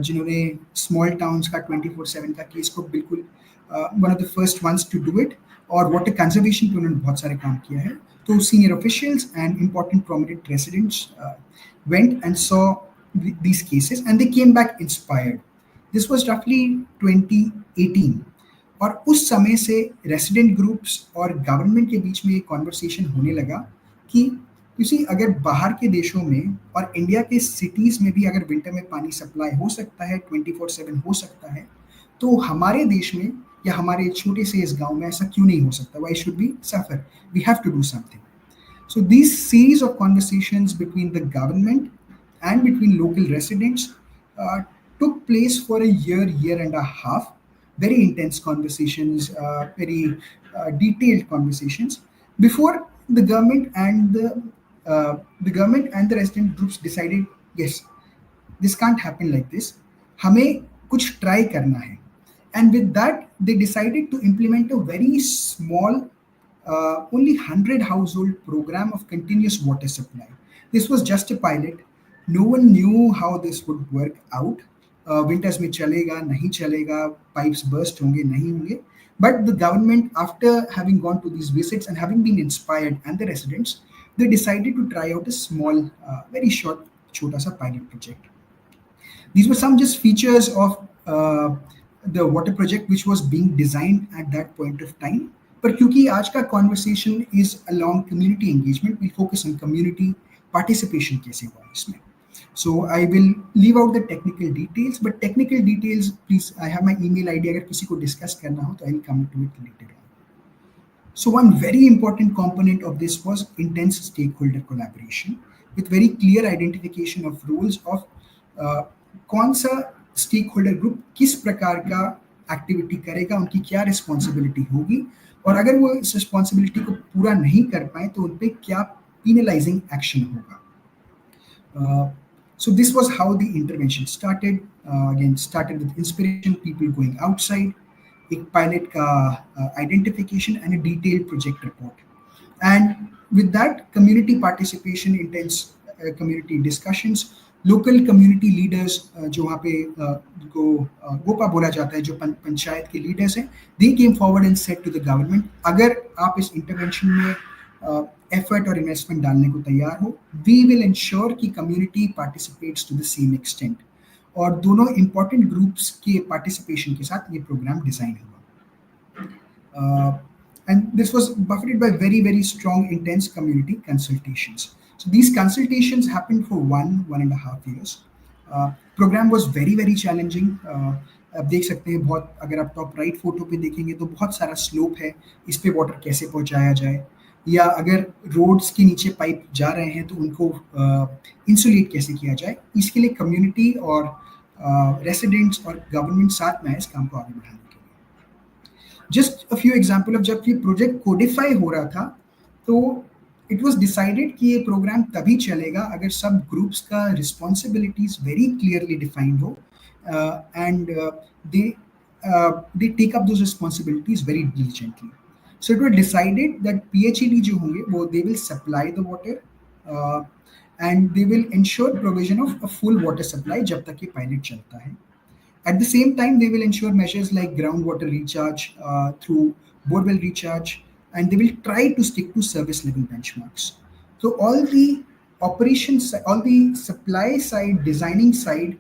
जिन्होंने स्मॉल टाउन्स का 24/7 का केस को बिल्कुल one of the first ones to do it, और वाटर कंजर्वेशन पे उन्होंने बहुत सारे काम किया है. तो senior officials and important prominent residents went and saw these cases, and they came back inspired. This was roughly 2018, और उस समय से resident groups और government के बीच में एक conversation होने लगा कि अगर बाहर के देशों में और इंडिया के सिटीज में भी अगर विंटर में पानी सप्लाई हो सकता है, 24/7 हो सकता है, तो हमारे देश में या हमारे छोटे से इस गांव में ऐसा क्यों नहीं हो सकता? Why should we suffer? We have to do something. So these series of conversations between the government and between local residents took place for a year and a half. Very intense conversations, very detailed conversations before the government and the resident groups decided, yes, this can't happen like this. हमें कुछ try करना है. And with that, they decided to implement a very small, only 100 household program of continuous water supply. This was just a pilot. No one knew how this would work out. Winters में चलेगा नहीं चलेगा, pipes burst होंगे नहीं होंगे. But the government, after having gone to these visits and having been inspired, and the residents, they decided to try out a small, very short, chota sa pilot project. These were some just features of the water project which was being designed at that point of time. But क्योंकि आज का conversation is along community engagement, we'll focus on community participation कैसे हुआ इसमें. So I will leave out the technical details, but technical details, please, I have my email ID. अगर किसी को discuss करना हो तो I'll come to it later on. So one very important component of this was intense stakeholder collaboration with very clear identification of roles of कौन सा stakeholder group किस प्रकार का activity करेगा, उनकी क्या responsibility होगी, और अगर वो इस responsibility को पूरा नहीं कर पाए तो उन पे क्या penalizing action होगा. So this was how the intervention started. Again, started with inspiration, people going outside, a pilot ka identification, and a detailed project report. And with that, community participation, intense community discussions, local community leaders, जो वहाँ पे गोपा बोला जाता है, जो पंचायत के leaders हैं, they came forward and said to the government, अगर आप इस intervention में effort और investment डालने को तैयार हो, we will ensure कि community participates to the same extent. और दोनों important groups के participation के साथ ये program design हुआ. And this was buffeted by very, very strong, intense community consultations. So these consultations happened for 1.5 years. Program was very, very challenging. आप देख सकते हैं, बहुत, अगर आप टॉप राइट फोटो पे देखेंगे तो बहुत सारा स्लोप है, इस पे वाटर कैसे पहुंचाया जाए, या अगर रोड्स के नीचे पाइप जा रहे हैं तो उनको इंसुलेट कैसे किया जाए. इसके लिए कम्युनिटी और रेसिडेंट्स और गवर्नमेंट साथ में इस काम को आगे बढ़ाने के लिए. Just a few example of जब ये प्रोजेक्ट कोडिफाई हो रहा था तो इट वाज डिसाइडेड कि ये प्रोग्राम तभी चलेगा अगर सब ग्रुप्स का रिस्पॉन्सिबिलिटीज वेरी क्लियरली डिफाइंड हो and they take up those responsibilities very diligently. So it was decided that PHED जो होंगे वो they will supply the water and they will ensure provision of a full water supply जब तक ये pilot चलता है. At the same time, they will ensure measures like groundwater recharge through borewell recharge, and they will try to stick to service level benchmarks. So all the operations, all the supply side, designing side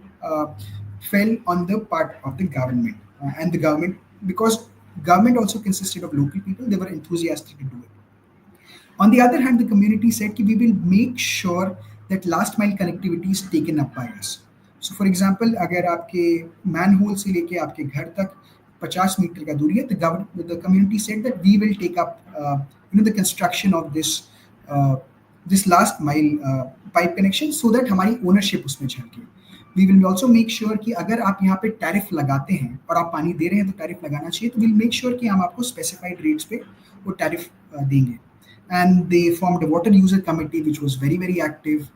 fell on the part of the government, and the government, because government also consisted of local people, they were enthusiastic to do it. On the other hand, the community said that we will make sure that last mile connectivity is taken up by us. So for example, अगर आपके manhole से लेके आपके घर तक 50 metre का दूरी है, the community said that we will take up the construction of this last mile pipe connection so that हमारी ownership उसमें झलके. We will also make sure कि अगर आप यहाँ पे टैरिफ लगाते हैं और आप पानी दे रहे हैं तो टैरिफ लगाना चाहिए, तो we'll make sure कि हम आपको specified rates पे वो टैरिफ देंगे. And they formed a water user committee which was very, very active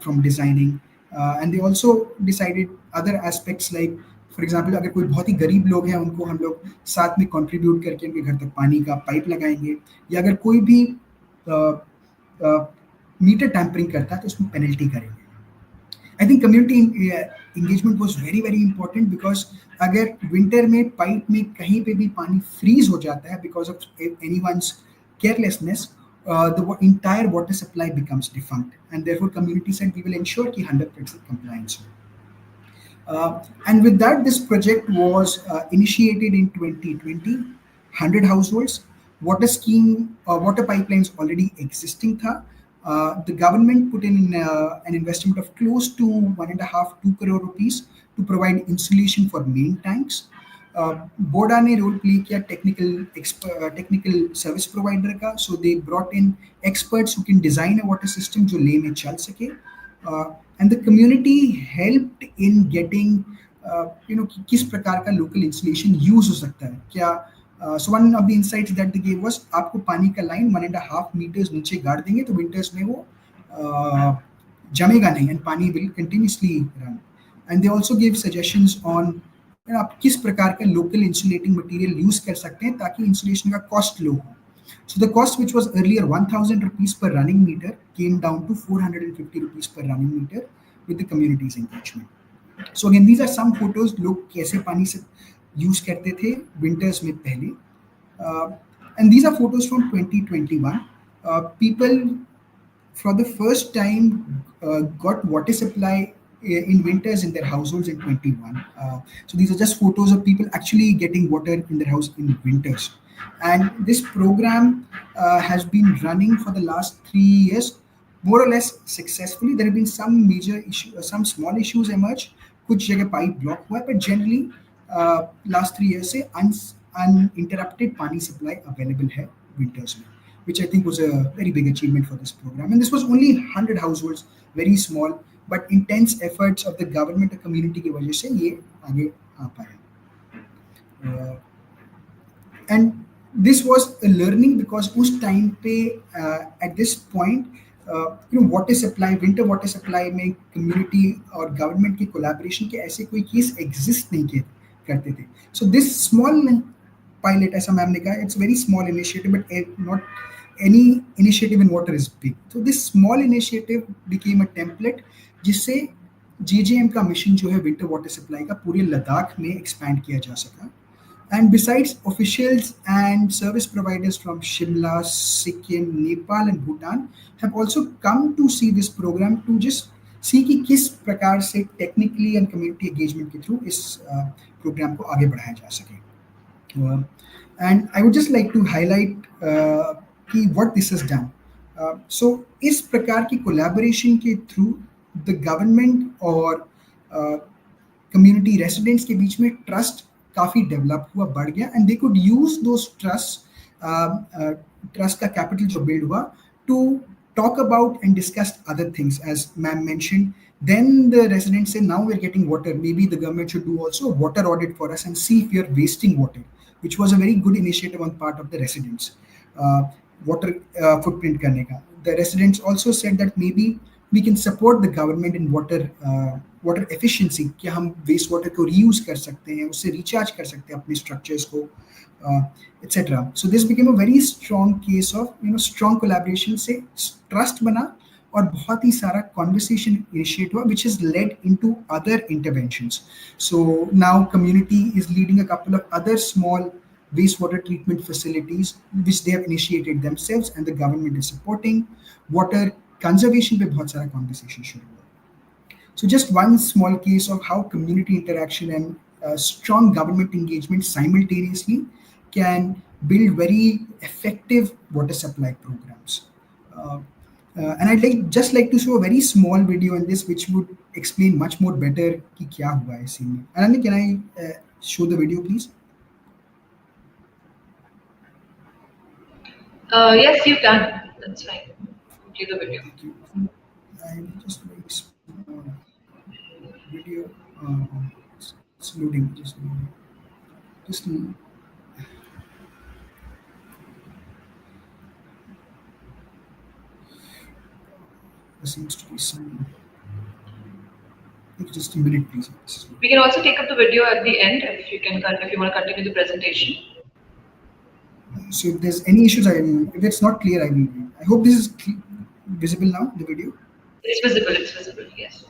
from designing. And they also decided other aspects like, for example, अगर कोई बहुत ही गरीब लोग हैं उनको हम लोग साथ में contribute करके उनके घर तक पानी का पाइप लगाएंगे, या अगर कोई भी मीटर टैम्परिंग करता है तो उसमें पेनल्टी करेंगे. I think community engagement was very, very important because अगर winter में पाइप में कहीं पे भी पानी freeze हो जाता है because of anyone's carelessness, the entire water supply becomes defunct, and therefore community said we will ensure कि 100% compliance. And with that, this project was initiated in 2020. 100 households, water scheme, water pipelines already existing था. The government put in an investment of close to 1.5-2 crore rupees to provide insulation for main tanks. BORDA ने role play किया technical service provider का, so they brought in experts who can design a water system जो ले में चल सके, and the community helped in getting किस प्रकार का local insulation use हो सकता है क्या. So one of the insights that they gave was आपको पानी का लाइन 1.5 meters नीचे गाड़ देंगे तो winters में वो जमेगा नहीं and पानी will continuously run. And they also gave suggestions on आप किस प्रकार का local insulating material use कर सकते हैं ताकि insulation का cost low हो. So the cost which was earlier 1,000 rupees per running meter came down to 450 rupees per running meter with the community's engagement. So again, these are some photos लोग कैसे पानी से यूज करते थे winters में पहले. Uh, and these are photos from 2021. People for the first time got water supply in winters in their households in 21. So these are just photos of people actually getting water in their house in winters. And this program has been running for the last 3 years, more or less successfully. There have been some major issues, some small issues emerge. कुछ जगह pipe block हुआ है, but generally last 3 years से uninterrupted पानी supply available है winters में, which I think was a very big achievement for this program. And this was only 100 households, very small, but intense efforts of the government and community की वजह से ये आगे आ पाया. And this was a learning because उस time पे at this point water supply, winter water supply में community और government की collaboration के ऐसे कोई case exist नहीं करते थे. So this small pilot, ऐसा मैम ने कहा, it's very small initiative, but not any initiative in water is big. So this small initiative became a template जिससे JJM का मिशन जो है winter water supply का पूरे लद्दाख में expand किया जा सका. And besides, officials and service providers from Shimla, Sikkim, Nepal and Bhutan have also come to see this program to just see कि किस प्रकार से technically and community engagement के through इस program को आगे बढ़ाया जा सके. And I would just like to highlight कि what this has done. So इस प्रकार की collaboration के through the government और community residents के बीच में trust काफी डेवलप हुआ, बढ़ गया, and they could use those trust का कैपिटल जो बिल्ड हुआ to talk about and discuss other things, as ma'am mentioned. Then the residents say, now we're getting water, maybe the government should do also a water audit for us and see if we are wasting water, which was a very good initiative on part of the residents. Water footprint karne ka. The residents also said that maybe we can support the government in water efficiency, कि हम waste water को reuse कर सकते हैं, उससे recharge कर सकते हैं अपने स्ट्रक्चर्स को, etc. So this became a very strong case of strong collaboration से ट्रस्ट बना और बहुत ही सारा conversation initiate हुआ, which has led into other interventions. So now community is leading a couple of other small wastewater treatment facilities which they have initiated themselves and the government is supporting. Water conservation पे बहुत सारा conversation शुरू हुआ. So just one small case of how community interaction and strong government engagement simultaneously can build very effective water supply programs. And I'd just like to show a very small video in this which would explain much more better कि क्या हुआ है scene में. Anandi, can I show the video please? Yes, you can. That's fine. Do the video. Thank you. I just very small video. It's loading. Just there seems to be some. Just a minute, please. We can also take up the video at the end if you want to continue the presentation. So if there's any issues, if it's not clear, I will. I hope this is visible now, the video. It's visible, yes.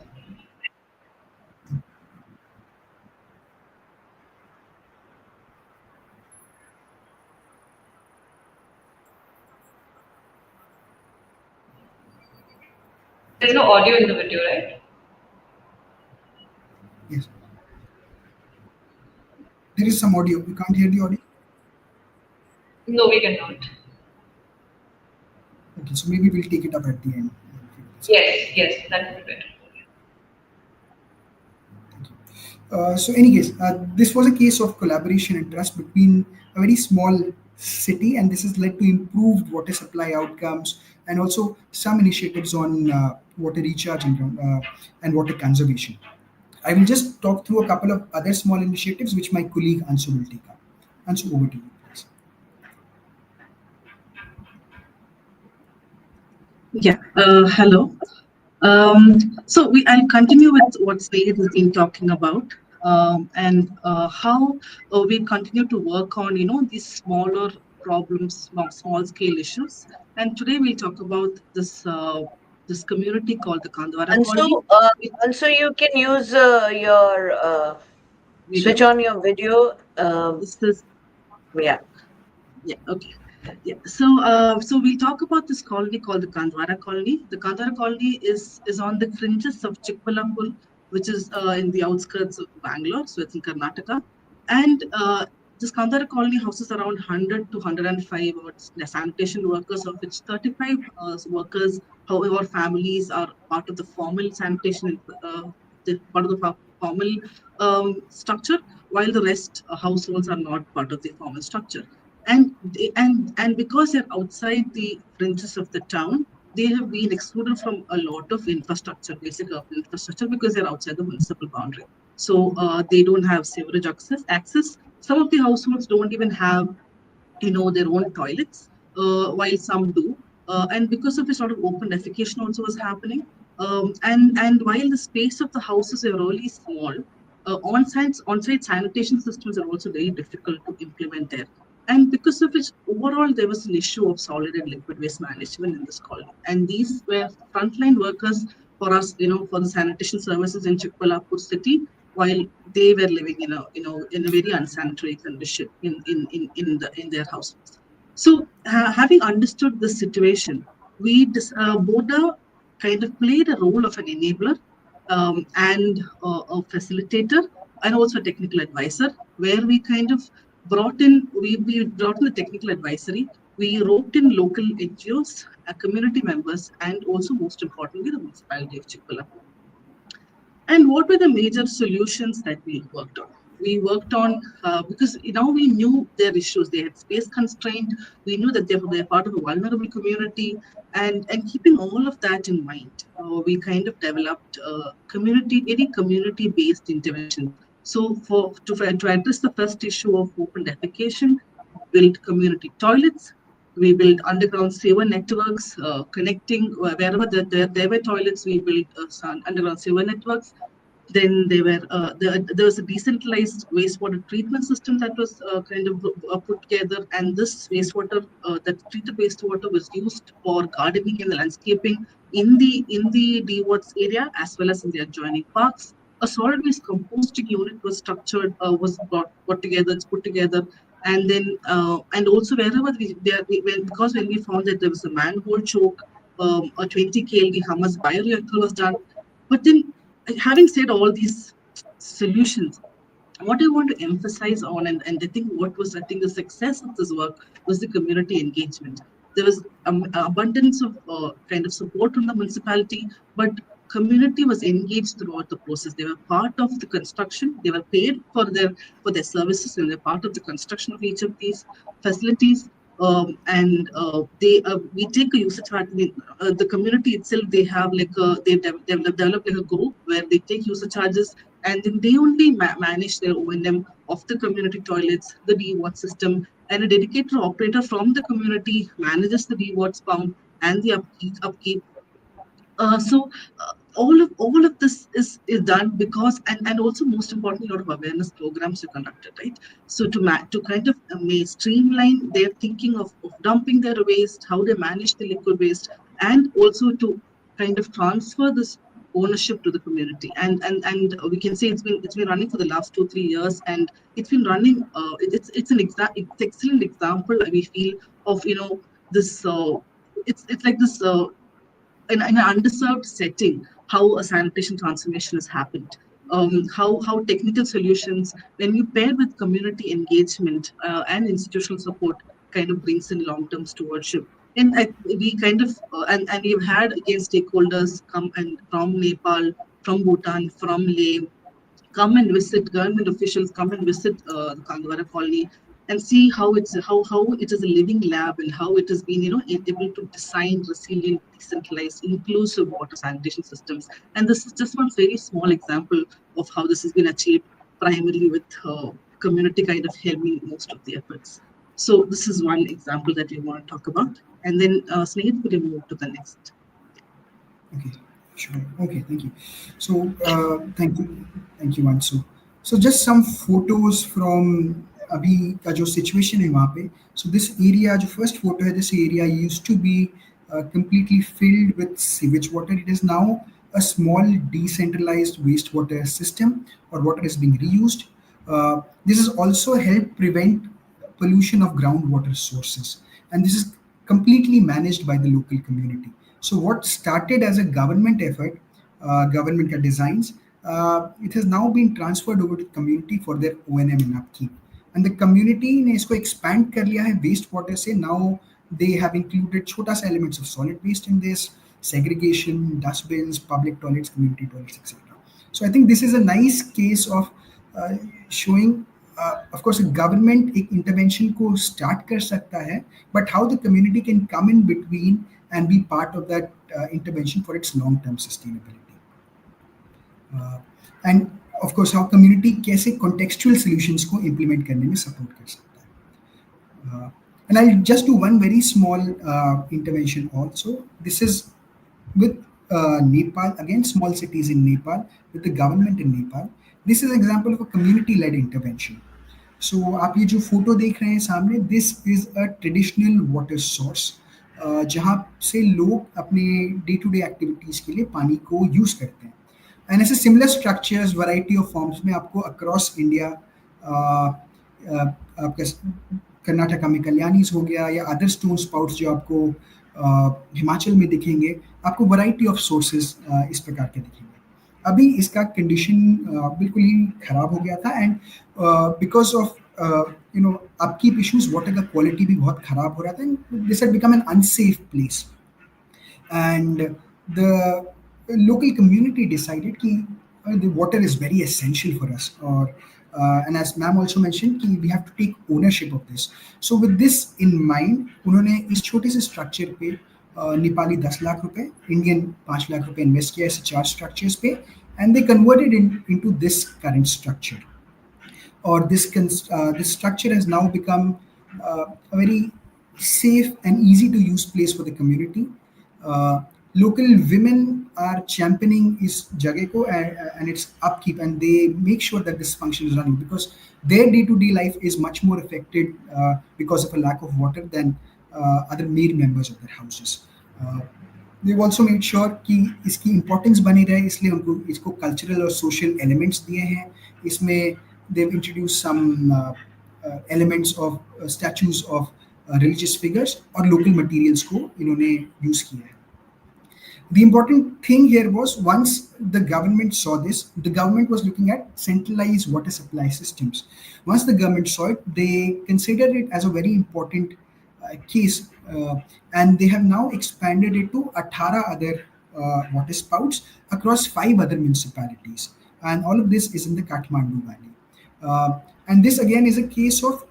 There's no audio in the video, right? Yes. There is some audio. You can't hear the audio? No, we cannot. Okay, so maybe we'll take it up at the end. Yes, that would be better. Thank you. So any case, this was a case of collaboration and trust between a very small city, and this has led to improved water supply outcomes and also some initiatives on water recharge and water conservation. I will just talk through a couple of other small initiatives which my colleague Ansu will take up. Ansu, over to you, please. Yeah, hello. So I'll continue with what Snehit has been talking about, and how we continue to work on, these smaller problems, small scale issues. And today we'll talk about this this community called the Kandwara. And so, also you can use your switch on your video. This is Yeah. Yeah, okay. Yeah. So so we'll talk about this colony called the Kandwara colony. The Kandwara colony is on the fringes of Chikbalapur, which is in the outskirts of Bangalore, so it's in Karnataka. And this Kandwara colony houses around 100 to 105 sanitation workers, of which 35 workers, however, families are part of the formal sanitation, part of the formal structure, while the rest households are not part of the formal structure. And because they're outside the fringes of the town, they have been excluded from a lot of infrastructure, basic urban infrastructure, because they're outside the municipal boundary. So they don't have sewerage access. Some of the households don't even have, their own toilets, while some do. And because of this, sort of open defecation also was happening. And while the space of the houses are really small, on-site sanitation systems are also very difficult to implement there. And because of which, overall, there was an issue of solid and liquid waste management in this colony. And these were frontline workers for us, for the sanitation services in Chikbalapur city, while they were living in a very unsanitary condition in their houses. So, having understood this situation, BORDA kind of played a role of an enabler, and a facilitator, and also a technical advisor, where we kind of brought in the technical advisory. We roped in local NGOs, community members, and also, most importantly, the municipality of Chikbalapur. And what were the major solutions that we worked on? We worked on, because now we knew their issues. They had space constraint. We knew that they're part of a vulnerable community. And keeping all of that in mind, we kind of developed very community-based interventions. So to address the first issue of open defecation, built community toilets. We built underground sewer networks, connecting wherever there were toilets. We built underground sewer networks. Then there was a decentralized wastewater treatment system that was kind of put together, and this wastewater, that treated wastewater, was used for gardening and landscaping in the DWATS area as well as in the adjoining parks. A solid waste composting unit was was put together, and then and also wherever because when we found that there was a manhole choke, a 20 kLV Hamas bioreactor was done. But then, having said all these solutions, what I want to emphasize on, and I think the success of this work was the community engagement. There was abundance of kind of support from the municipality, but community was engaged throughout the process. They were part of the construction. They were paid for their services, and they're part of the construction of each of these facilities. And we take a usage charge. The community itself, they have developed like a group where they take user charges, and then they only manage their O&M of the community toilets, the DWAT system, and a dedicated operator from the community manages the DWATS pump and the upkeep. So all of this is done because, and also, most importantly, a lot of awareness programs are conducted, right? So to kind of streamline their thinking of dumping their waste, how they manage the liquid waste, and also to kind of transfer this ownership to the community. And we can say it's been running for the last 2-3 years, and it's been running. It's an excellent example, we feel, of this. It's like this. In an underserved setting, how a sanitation transformation has happened, how technical solutions, when you pair with community engagement and institutional support, kind of brings in long-term stewardship. And we kind of, and we've had, again, stakeholders come and from Nepal, from Bhutan, from Leh, come and visit, government officials come and visit the Kandwara colony and see how it is a living lab, and how it has been able to design resilient, decentralized, inclusive water sanitation systems. And this is just one very small example of how this has been achieved, primarily with community kind of helping most of the efforts. So this is one example that we want to talk about. And then Snehit, could you move to the next? Okay, sure. Okay, thank you. So thank you, Mansu. So just some photos from अभी का जो situation है वहाँ पे. So this area, जो first photo है, this area used to be completely filled with sewage water. It is now a small decentralized wastewater system, or water is being reused. This has also helped prevent pollution of groundwater sources. And this is completely managed by the local community. So what started as a government effort, government designs, it has now been transferred over to the community for their O&M and upkeep. And the community ने इसको expand कर लिया है waste water से. Now they have included छोटा सा elements of solid waste in this, segregation, dustbins, public toilets, community toilets, etc. So I think this is a nice case of showing, of course, a government एक intervention को start कर सकता है, but how the community can come in between and be part of that intervention for its long-term sustainability. And of course, how community कैसे contextual solutions को implement करने में support कर सकता है. And I'll just do one very small intervention also. This is with Nepal, again, small cities in Nepal, with the government in Nepal. This is an example of a community-led intervention. So आप ये जो photo देख रहे हैं सामने, this is a traditional water source, जहाँ से लोग अपने day-to-day activities के लिए पानी को use करते हैं. And ऐसे similar structures, variety of forms में आपको across India, आपका कर्नाटका में कल्याणीज हो गया या अदर स्टोन स्पाउट्स जो आपको हिमाचल में दिखेंगे, आपको वैरायटी ऑफ सोर्सेज इस प्रकार के दिखेंगे. अभी इसका कंडीशन बिल्कुल ही खराब हो गया था, and because of upkeep issues water का क्वालिटी भी बहुत खराब हो रहा था. This had become an unsafe place, and the local community decided that the water is very essential for us, and as ma'am also mentioned, we have to take ownership of this. So with this in mind, उन्होंने इस छोटे से structure पे नेपाली 10 लाख रुपए, Indian 5 lakh रुपए invest किया ऐसे 4 structures पे, and they converted into this current structure. Or this structure has now become a very safe and easy to use place for the community. Local women are championing इस जगह को and its upkeep, and they make sure that this function is running, because their day-to-day life is much more affected because of a lack of water than other male members of their houses. They've also made sure कि इसकी importance बनी रहे, इसलिए उनको इसको cultural और social elements दिए हैं. इसमें they've introduced some elements of statues of religious figures और local materials को इन्होंने use किया है. The important thing here was, once the government saw this, the government was looking at centralized water supply systems. Once the government saw it, they considered it as a very important case, and they have now expanded it to 18 other water spouts across 5 other municipalities, and all of this is in the Kathmandu Valley. And this again is a case of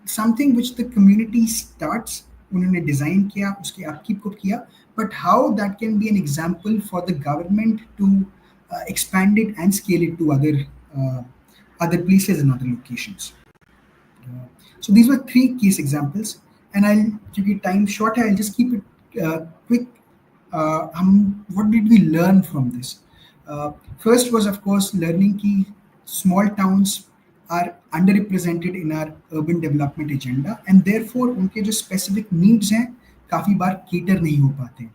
something which the community starts, उन्होंने design किया, उसके upkeep को किया, but how that can be an example for the government to expand it and scale it to other places and other locations. So these were 3 case examples, and I'll give you time short. I'll just keep it quick. What did we learn from this? First was, of course, learning कि small towns are underrepresented in our urban development agenda, and therefore उनके जो specific needs हैं काफी बार cater नहीं हो पाते.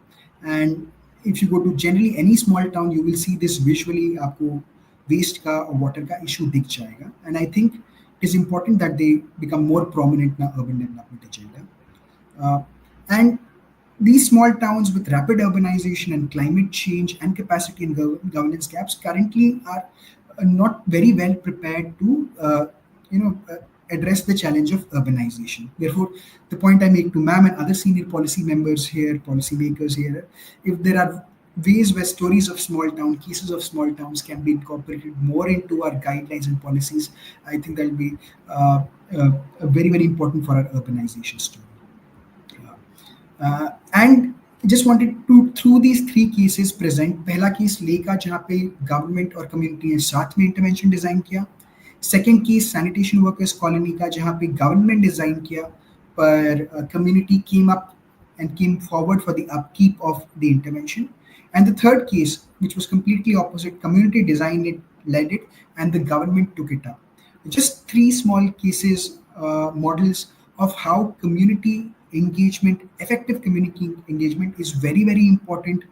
And if you go to generally any small town, you will see this visually, आपको waste का और water का issue दिख जाएगा. And I think it is important that they become more prominent in our urban development agenda. And these small towns with rapid urbanization and climate change and capacity and governance gaps currently are not very well prepared to address the challenge of urbanization. Therefore, the point I make to ma'am and other senior policy members here, policymakers here, if there are ways where stories of small town, cases of small towns can be incorporated more into our guidelines and policies, I think that will be very, very important for our urbanization story. And just wanted to, through these 3 cases present, पहला case ले का जहाँ पे government और community ने साथ में intervention design किया. Second case sanitation workers colony का जहाँ पे गवर्नमेंट डिजाइन किया पर community came up and came forward for the upkeep of the intervention. And the third case, which was completely opposite, community designed it, led it, and the government took it up. Just 3 small cases, models of how community engagement, effective community engagement is very, very important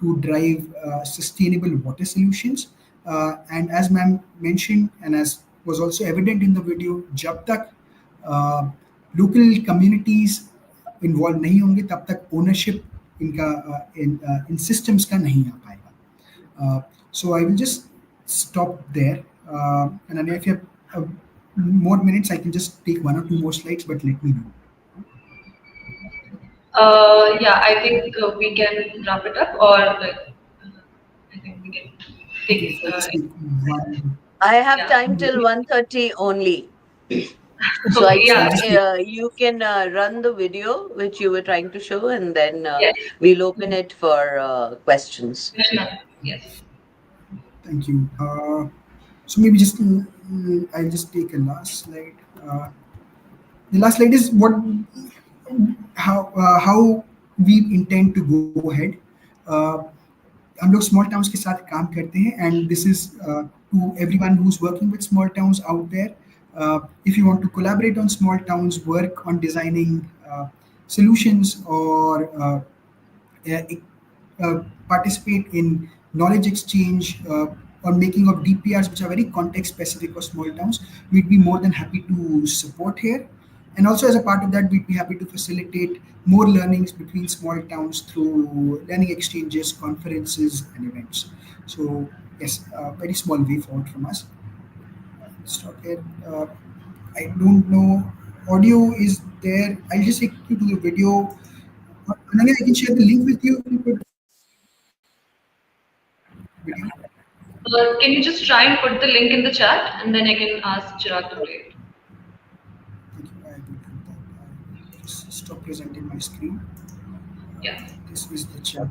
to drive sustainable water solutions. And as ma'am mentioned, and as was also evident in the video, जब तक local communities involve नहीं होंगे तब तक ownership इनका इन systems का नहीं आ पाएगा. So I will just stop there. And then if you have more minutes, I can just take one or two more slides, but let me know. Yeah, I think we can wrap it up, or like, I think we can take. Okay, if I just take one. I have Yeah. time till 1:30 only. So I Okay, yeah. think you can run the video which you were trying to show, and then Yes. we'll open it for questions. Yes. Thank you. So maybe just I'll just take a last slide. The last slide is how we intend to go ahead. हम लोग small towns के साथ काम करते हैं, and this is to everyone who's working with small towns out there. If you want to collaborate on small towns, work on designing solutions, or participate in knowledge exchange or making of DPRs which are very context specific for small towns, we'd be more than happy to support here. And also as a part of that, we'd be happy to facilitate more learnings between small towns through learning exchanges, conferences, and events. So yes, very small way forward from us. Stop here. I don't know. Audio is there. I'll just take you to the video. Ananya, I can share the link with you if you could. Video. Can you just try and put the link in the chat, and then I can ask Chirag to play it. Thank you. I will do that. I'll just stop presenting my screen. Yeah. This is the chat.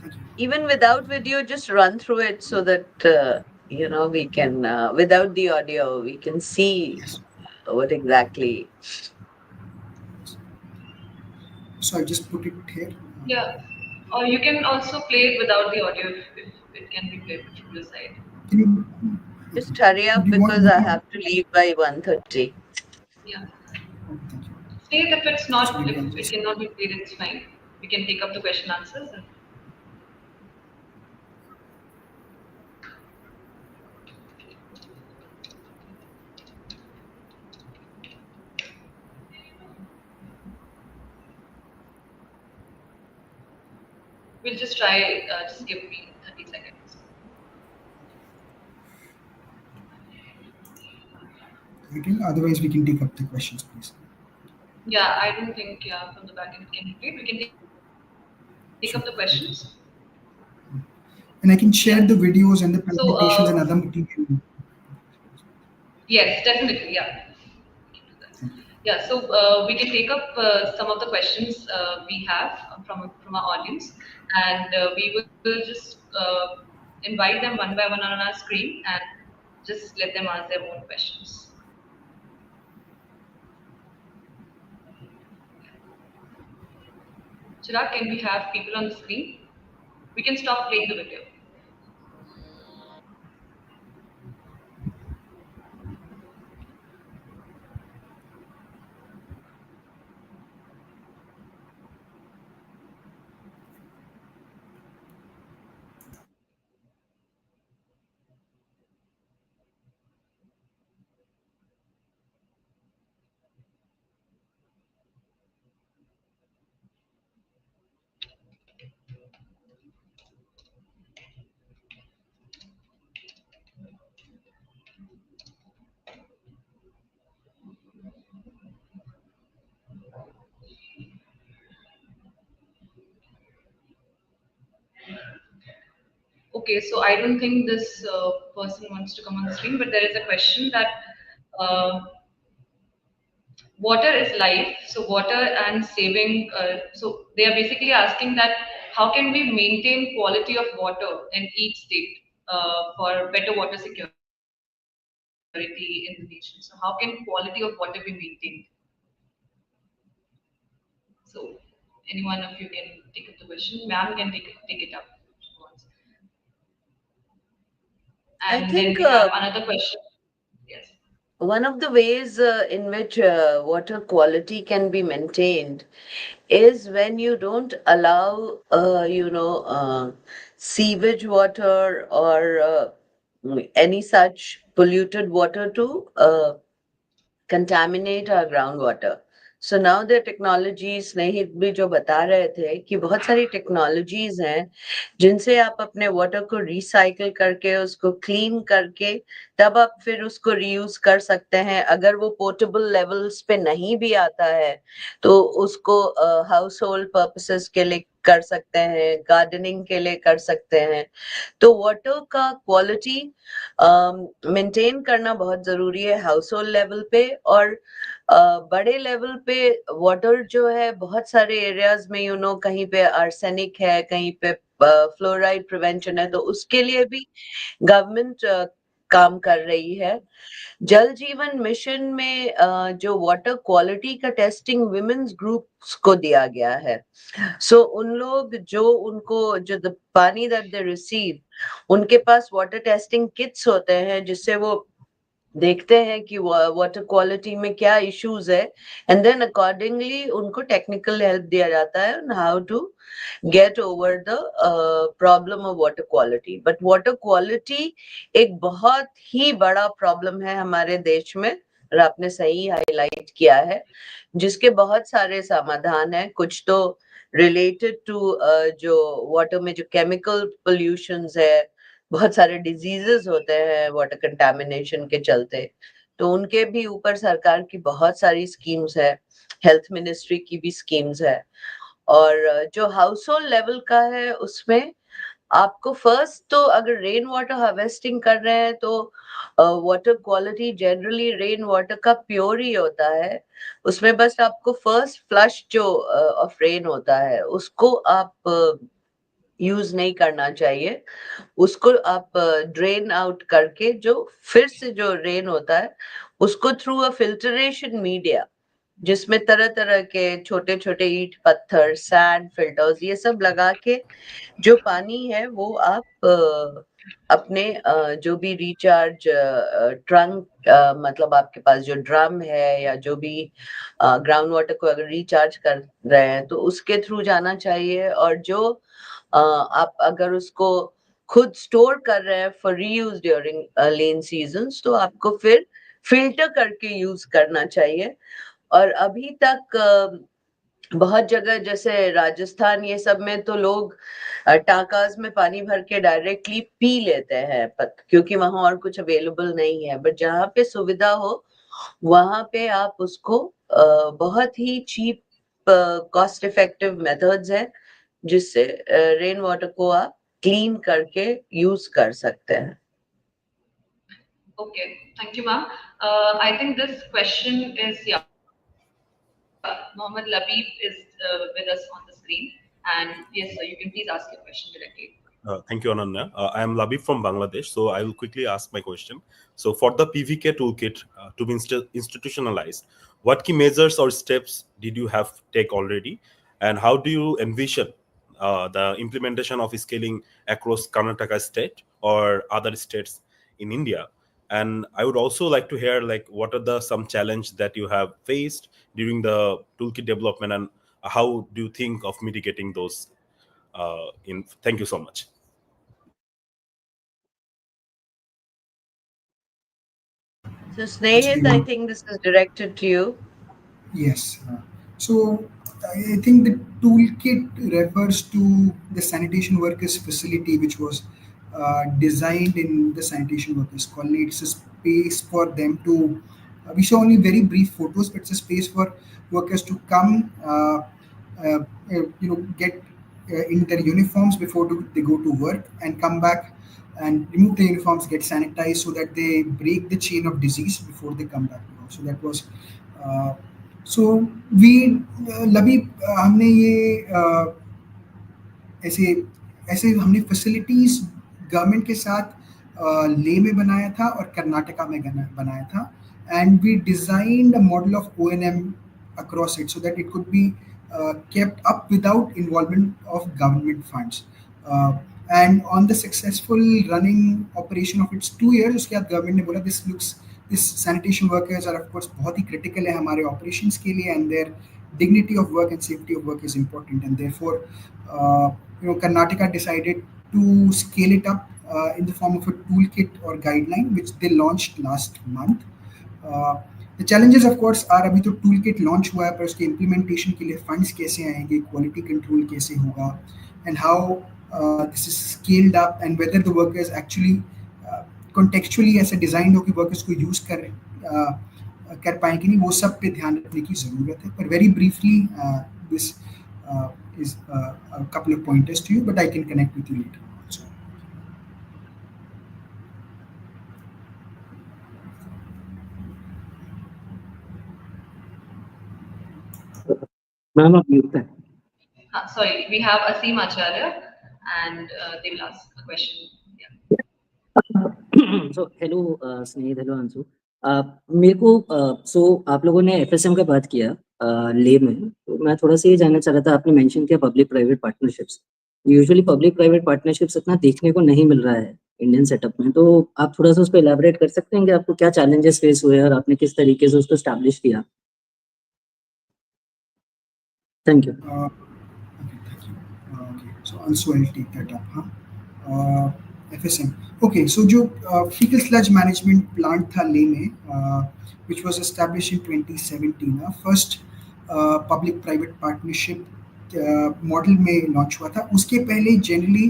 Thank you. Even without video, just run through it so that we can, without the audio, we can see Yes. what exactly. So I just put it here. Yeah. Or you can also play it without the audio if it can be played from your side. Can you Just hurry up do you want because I me to- have to leave by 1:30. Yeah. Oh, thank you. Say if it's not, So maybe if I'll it just- cannot be played, it's fine. We can take up the question answers. We'll just try, just give me 30 seconds. Waiting. Otherwise, we can take up the questions, please. Yeah, I don't think, yeah, from the back end can be played. We can take up the questions. And I can share the videos and the So, presentations and other material. yes, definitely, yeah. We can do that. Yeah, so we can take up some of the questions we have from our audience, and we will just invite them one by one on our screen and just let them ask their own questions. Chirag, can we have people on the screen? We can stop playing the video. Okay, so I don't think this person wants to come on the screen, but there is a question that uh, water is life. So water and saving. So they are basically asking that how can we maintain quality of water in each state for better water security in the nation. So how can quality of water be maintained? So any one of you can take up the question. Ma'am can take it up. if she wants. I And then think we have another question. Yes. one of the ways in which water quality can be maintained is when you don't allow, sewage water or any such polluted water to contaminate our groundwater. So now the technologies, स्नेहित भी जो बता रहे थे कि बहुत सारी technologies हैं जिनसे आप अपने वाटर को रिसाइकल करके उसको क्लीन करके तब आप फिर उसको रीयूज कर सकते हैं. अगर वो पोर्टेबल लेवल्स पे नहीं भी आता है तो उसको हाउस होल्ड पर्पसेस के लिए कर सकते हैं, गार्डनिंग के लिए कर सकते हैं. तो वाटर का क्वालिटी मेंटेन करना बहुत जरूरी है हाउस होल्ड लेवल पे. और बड़े लेवल पे वाटर जो है बहुत सारे एरियाज में कहीं पे आर्सेनिक है, कहीं पे फ्लोराइड प्रिवेंशन है, तो उसके लिए भी गवर्नमेंट काम कर रही है. जल जीवन मिशन में जो वाटर क्वालिटी का टेस्टिंग विमेन्स ग्रुप्स को दिया गया है. सो उन लोग जो पानी दैट दे रिसीव, उनके पास वाटर टेस्टिंग किट्स होते हैं जिससे वो देखते हैं कि वाटर क्वालिटी में क्या इश्यूज है एंड देन अकॉर्डिंगली उनको टेक्निकल हेल्प दिया जाता है on how to get over the problem of water quality. But water quality एक बहुत ही बड़ा प्रॉब्लम है हमारे देश में और आपने सही हाईलाइट किया है, जिसके बहुत सारे समाधान है. कुछ तो रिलेटेड टू जो वाटर में जो केमिकल पोल्यूशंस है, बहुत सारे डिजीजेस होते हैं वाटर कंटामिनेशन के चलते, तो उनके भी ऊपर सरकार की बहुत सारी स्कीम्स है, हेल्थ मिनिस्ट्री की भी स्कीम्स है. और जो हाउस होल्ड लेवल का है उसमें आपको फर्स्ट तो अगर रेन वाटर हार्वेस्टिंग कर रहे हैं तो water quality generally rain water का प्योर ही होता है. उसमें बस आपको फर्स्ट फ्लश जो ऑफ रेन होता है उसको आप यूज नहीं करना चाहिए. उसको आप ड्रेन आउट करके जो फिर से जो रेन होता है उसको थ्रू अ फिल्टरेशन मीडिया, जिसमें तरह तरह के छोटे छोटे ईंट पत्थर सैंड फिल्टर्स ये सब लगा के जो पानी है वो आप अपने जो भी रिचार्ज ट्रंक, मतलब आपके पास जो ड्रम है या जो भी ग्राउंड वाटर को अगर रिचार्ज कर रहे हैं तो उसके थ्रू जाना चाहिए. और जो आप अगर उसको खुद स्टोर कर रहे हैं for reuse during lane seasons तो आपको फिर फिल्टर करके यूज करना चाहिए. और अभी तक बहुत जगह जैसे राजस्थान ये सब में तो लोग टाकाज में पानी भर के डायरेक्टली पी लेते हैं क्योंकि वहां और कुछ अवेलेबल नहीं है. बट जहाँ पे सुविधा हो वहां पे आप उसको बहुत ही चीप कॉस्ट इफेक्टिव मेथड्स है जिससे रेन वाटर को आप क्लीन करके यूज कर सकते हैं. Okay, thank you, ma'am. I think this question is, yeah, Mohammed Labib is with us on the screen. And yes, sir, you can please ask your question directly. Thank you, Ananya. I am Labib from Bangladesh, so I will quickly ask my question. So, for the PVK toolkit to be institutionalized, what key measures or steps did you have take already, and how do you envision the implementation of scaling across Karnataka state or other states in India? And I would also like to hear what are some challenge that you have faced during the toolkit development, and how do you think of mitigating those? Thank you so much. So Snehit, I think this is directed to you. Yes. So I think the toolkit refers to the sanitation workers facility, which was designed in the sanitation workers colony. It's a space for them to. We saw only very brief photos, but it's a space for workers to come, get in their uniforms before they go to work and come back and remove the uniforms, get sanitized so that they break the chain of disease before they come back to work. So that was. So we लबी हमने ये ऐसे ऐसे हमने facilities government के साथ ले में बनाया था और कर्नाटका में बनाया था, and we designed a model of O&M across it so that it could be kept up without involvement of government funds. And on the successful running operation of its 2 years, उसके बाद गवर्नमेंट ने बोला this sanitation workers are of course बहुत ही critical है हमारे operations के लिए, and their dignity of work and safety of work is important, and therefore Karnataka decided to scale it up in the form of a toolkit or guideline which they launched last month. The challenges of course are अभी तो tool kit launch हुआ है पर उसके implementation के लिए funds कैसे आएंगे, क्वालिटी कंट्रोल कैसे होगा, and how this is scaled up and whether the workers actually contextually ऐसे डिजाइन हो कि वर्कर्स को यूज कर पाए कि नहीं, वो सब पे ध्यान रखने की जरूरत है. पर very briefly this is a couple of pointers to you, but I can connect with you later also. Ma'am, आप mute है. Sorry, we have Asim Acharya, and they will ask a question. Yeah. So hello Snehit, hello Ansu. मेरे को आप लोगों ने FSM का बात किया ले में, तो मैं थोड़ा सा ये जानना चाह रहा था. आपने मेंशन किया public private partnerships. Usually public private partnerships इतना देखने को नहीं मिल रहा है इंडियन सेटअप में, तो आप थोड़ा सा उस पर एलैबोरेट कर सकते हैं कि आपको क्या चैलेंजेस फेस हुए और आपने किस तरीके से उसको एस्टैब्लिश किया. Thank you. Okay, thank you. Okay, so also I'll take that up. FSM. Okay, so जो fecal sludge management plant था ले में, which was established in 2017, first public-private partnership model में launch हुआ था. उसके पहले generally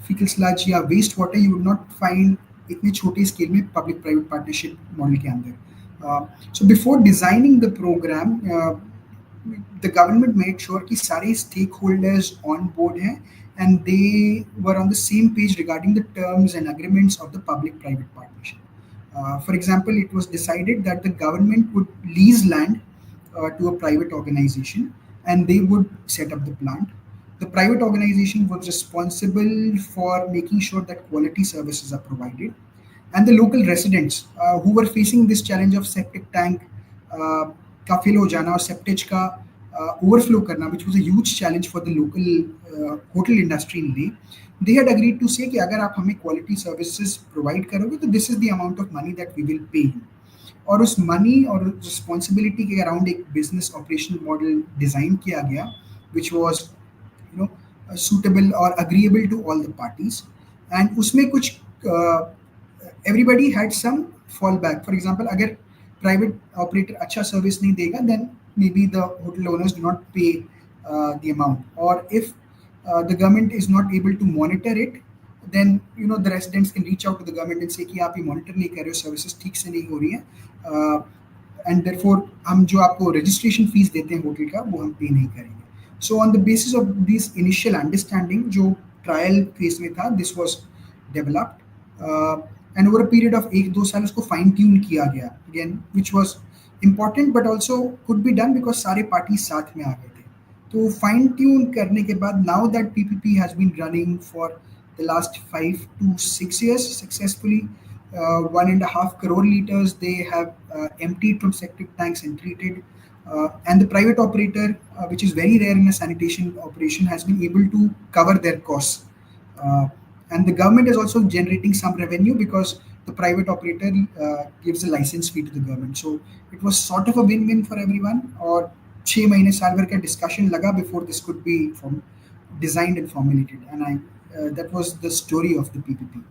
fecal sludge या waste water you would not find इतने छोटे scale में public-private partnership model के अंदर. So before designing the program, the government made sure कि सारे stakeholders on board हैं and they were on the same page regarding the terms and agreements of the public-private partnership. For example, it was decided that the government would lease land to a private organization and they would set up the plant. The private organization was responsible for making sure that quality services are provided, and the local residents who were facing this challenge of septic tank का fill हो जाना और septage का overflow करना, which was a huge challenge for the local hotel industry in Leh, they had agreed to say कि अगर आप हमें quality services provide करोगे तो this is the amount of money that we will pay you. और उस money और responsibility के around एक business operational model design किया गया, which was suitable or agreeable to all the parties, and उसमें कुछ everybody had some fallback. For example, अगर private operator अच्छा service नहीं देगा, then maybe the hotel owners do not pay the amount. Or if the government is not able to monitor it, then the residents can reach out to the government and say कि आप ये monitor नहीं कर रहे हो, services ठीक से नहीं हो रही हैं, and therefore हम जो आपको registration fees देते हैं होटल का वो हम pay नहीं करेंगे. So on the basis of this initial understanding, जो trial phase में था, this was developed. And over a period of 1-2 साल उसको फाइन ट्यून किया गया again, which was important but also could be done because सारे पार्टी साथ में आ गए थे. तो फाइन ट्यून करने के बाद now that PPP has been running for the last 5 to 6 years successfully, 1.5 crore liters they have emptied from septic tanks and treated, and the private operator, which is very rare in a sanitation operation, has been able to cover their costs. And the government is also generating some revenue because the private operator gives a license fee to the government. So it was sort of a win-win for everyone. और 6 महीने साल भर का discussion लगा before this could be designed and formulated. And that was the story of the PPP.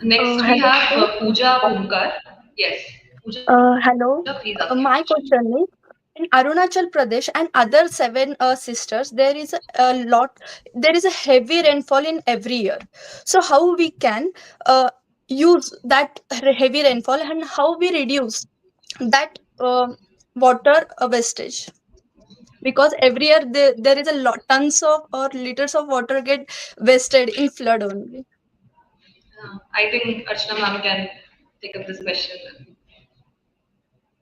Next we have Pooja Pumkar. Yes. Pooja, Hello. please ask your My question is, in Arunachal Pradesh and other 7 sisters, there is a heavy rainfall in every year. So how we can use that heavy rainfall and how we reduce that water wastage? Because every year there is a lot, tons of or liters of water get wasted in flood only. I think Archana ma'am can take up this question.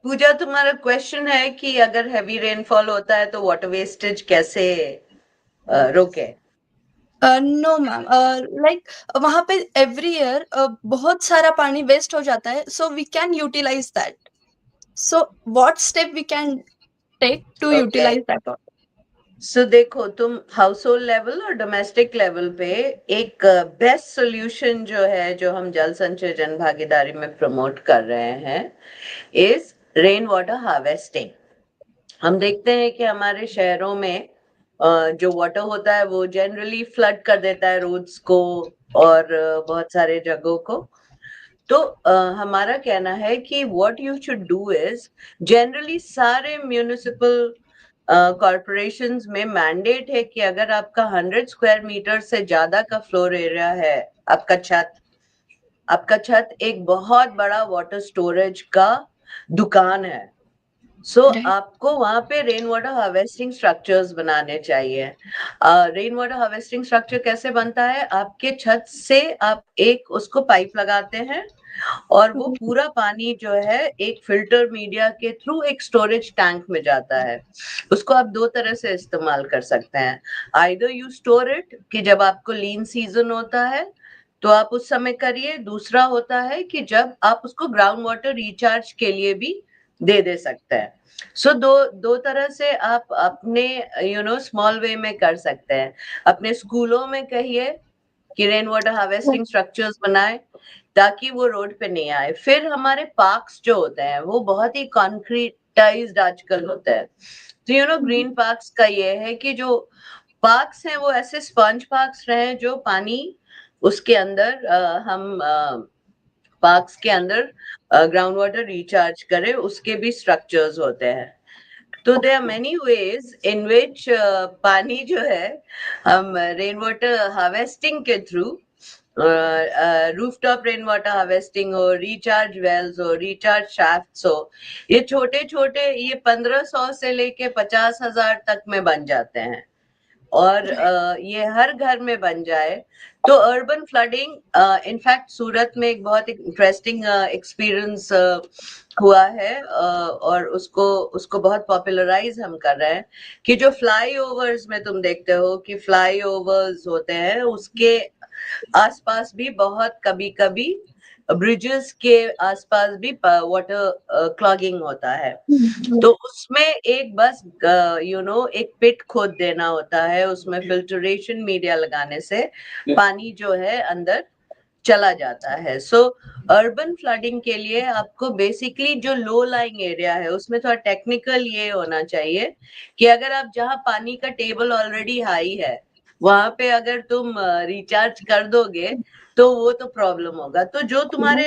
पूजा, तुम्हारा question है कि अगर heavy rainfall होता है तो water wastage कैसे रोके? No ma'am, like वहां पे एवरी ईयर बहुत सारा पानी वेस्ट हो जाता है, so we can utilise that. So what step we can take to utilise that? So देखो, तुम हाउस होल्ड लेवल और डोमेस्टिक लेवल पे एक बेस्ट सोल्यूशन जो है, जो हम जल संचय जन भागीदारी में प्रमोट कर रहे हैं, इज रेन वाटर हार्वेस्टिंग. हम देखते हैं कि हमारे शहरों में जो वाटर होता है वो जनरली फ्लड कर देता है रोड्स को और बहुत सारे जगहों को। तो हमारा कहना है कि what you should do is, generally सारे म्यूनिसिपल कॉरपोरेशंस में मैंडेट है कि अगर आपका 100 स्क्वायर मीटर से ज्यादा का फ्लोर एरिया है, आपका छत एक बहुत बड़ा वाटर स्टोरेज का दुकान है, आपको वहां पे रेन वाटर हार्वेस्टिंग स्ट्रक्चर्स बनाने चाहिए। रेन वाटर हार्वेस्टिंग स्ट्रक्चर कैसे बनता है? आपके छत से आप एक उसको पाइप लगाते हैं और वो पूरा पानी जो है एक फिल्टर मीडिया के थ्रू एक स्टोरेज टैंक में जाता है। उसको आप दो तरह से इस्तेमाल कर सकते हैं। आइदर यू स्टोर इट कि जब आपको लीन सीजन होता है तो आप उस समय करिए, दूसरा होता है कि जब आप उसको ग्राउंड वाटर रिचार्ज के लिए भी दे सकते हैं। सो दो तरह से आप अपने स्मॉल वे में कर सकते हैं। अपने स्कूलों में कहिए कि रेन वाटर हार्वेस्टिंग स्ट्रक्चर्स बनाए ताकि वो रोड पे नहीं आए। फिर हमारे पार्क्स जो होते हैं वो बहुत ही कॉन्क्रीटाइज्ड आजकल होते हैं। तो ग्रीन पार्क्स का ये है कि जो पार्क्स हैं वो ऐसे स्पंज पार्क्स रहे जो पानी उसके अंदर हम पार्क्स के अंदर ग्राउंड वाटर रिचार्ज करें, उसके भी स्ट्रक्चर्स होते हैं। तो there are many ways in which पानी जो है हम रेन वाटर हार्वेस्टिंग के through, rooftop rain water harvesting हो, रिचार्ज वेल्स हो, रिचार्ज शाफ्ट्स हो, ये छोटे छोटे ये 1500 से लेके 50,000 तक में बन जाते हैं और ये हर घर में बन जाए तो अर्बन फ्लडिंग इनफैक्ट सूरत में एक बहुत इंटरेस्टिंग एक्सपीरियंस हुआ है और उसको बहुत पॉपुलराइज हम कर रहे हैं कि जो फ्लाईओवर्स में तुम देखते हो कि फ्लाईओवर्स होते हैं उसके आसपास भी बहुत कभी कभी ब्रिजेस के आसपास भी वाटर क्लॉगिंग होता है। तो उसमें एक बस एक पिट खोद देना होता है, उसमें फिल्टरेशन मीडिया लगाने से पानी जो है अंदर चला जाता है। सो अर्बन फ्लडिंग के लिए आपको बेसिकली जो लो लाइंग एरिया है उसमें थोड़ा टेक्निकल ये होना चाहिए कि अगर आप जहाँ पानी का टेबल ऑलरेडी हाई है वहां पे अगर तुम रिचार्ज कर दोगे तो वो तो प्रॉब्लम होगा। तो जो तुम्हारे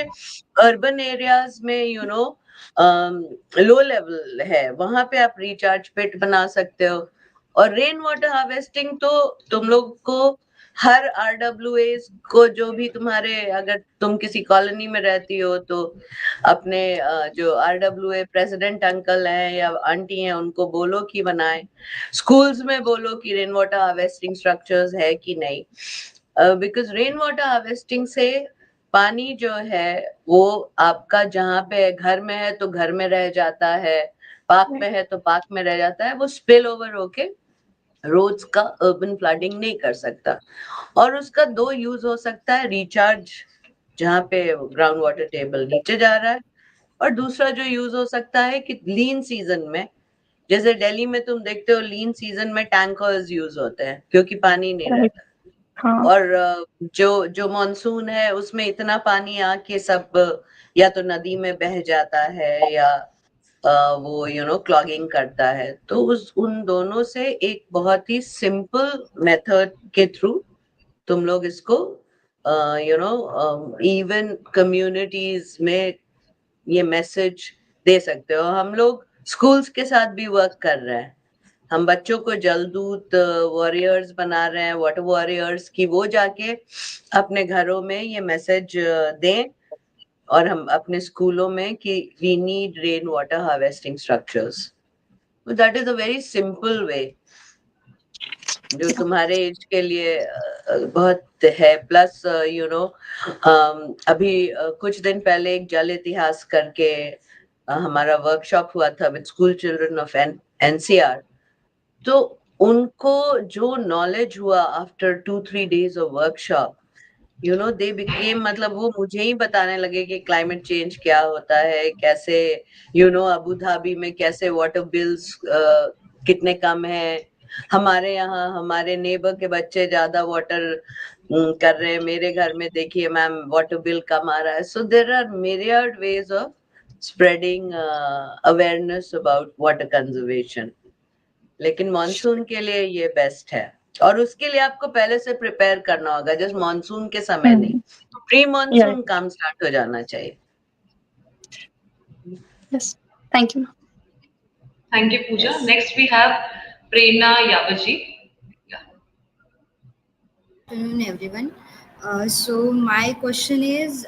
अर्बन एरियाज में लो लेवल है वहां पे आप रिचार्ज पिट बना सकते हो। और रेन वाटर हार्वेस्टिंग तो तुम लोग को हर RWAs को जो भी तुम्हारे, अगर तुम किसी कॉलोनी में रहती हो तो अपने जो RWA प्रेसिडेंट अंकल हैं या आंटी हैं उनको बोलो कि बनाए, स्कूल्स में बोलो कि रेन वाटर हार्वेस्टिंग स्ट्रक्चर्स है कि नहीं, बिकॉज रेन वाटर हार्वेस्टिंग से पानी जो है वो आपका जहाँ पे घर में है तो घर में रह जाता है, पार्क में है तो पार्क में रह जाता है, वो स्पिल ओवर होके रोड्स का अर्बन फ्लडिंग नहीं कर सकता। और उसका दो यूज हो सकता है, रिचार्ज जहाँ पे ग्राउंड वाटर टेबल नीचे जा रहा है, और दूसरा जो यूज हो सकता है कि लीन सीजन में, जैसे दिल्ली में तुम देखते हो लीन सीजन में टैंकर्स यूज होते हैं क्योंकि पानी नहीं रहता। और जो मॉनसून है उसमें इतना पानी आके सब या तो नदी में बह जाता है या वो क्लॉगिंग करता है। तो उन दोनों से एक बहुत ही सिंपल मेथड के थ्रू तुम लोग इसको इवन कम्युनिटीज में ये मैसेज दे सकते हो। हम लोग स्कूल्स के साथ भी वर्क कर रहे हैं, हम बच्चों को जलदूत वॉरियर्स बना रहे हैं, वाटर वॉरियर्स की, वो जाके अपने घरों में ये मैसेज दें और हम अपने स्कूलों में कि we need rain water harvesting structures. That is a very simple way जो तुम्हारे एज के लिए बहुत है। प्लस अभी कुछ दिन पहले एक जल इतिहास करके हमारा वर्कशॉप हुआ था with school children of NCR। तो उनको जो नॉलेज हुआ after 2-3 days of workshop, they became, मतलब वो मुझे ही बताने लगे कि क्लाइमेट चेंज क्या होता है, कैसे अबू धाबी में कैसे वाटर बिल्स कितने कम है, हमारे यहाँ हमारे नेबर के बच्चे ज्यादा वाटर कर रहे हैं, मेरे घर में देखिए मैम वाटर बिल कम आ रहा है। So there are myriad ways of spreading awareness about water conservation. लेकिन मॉनसून के लिए ये बेस्ट है, और उसके लिए आपको पहले से प्रिपेयर करना होगा, जस्ट मॉनसून के समय नहीं, प्री मॉनसून काम स्टार्ट हो जाना चाहिए. Yes. Thank you. Thank you, Pooja. Yes. Next, we have Prerna Yavaji. Yeah. Good afternoon, everyone. So my question is,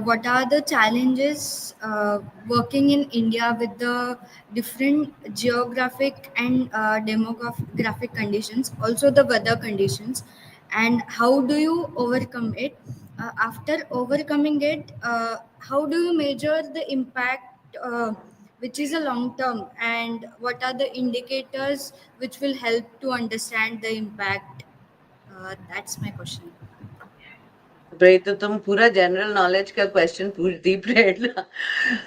what are the challenges working in India with the different geographic and demographic conditions, also the weather conditions, and how do you overcome it? After overcoming it, how do you measure the impact, which is a long term, and what are the indicators which will help to understand the impact? That's my question. भाई तो तुम पूरा general knowledge का question पूछती Prerna.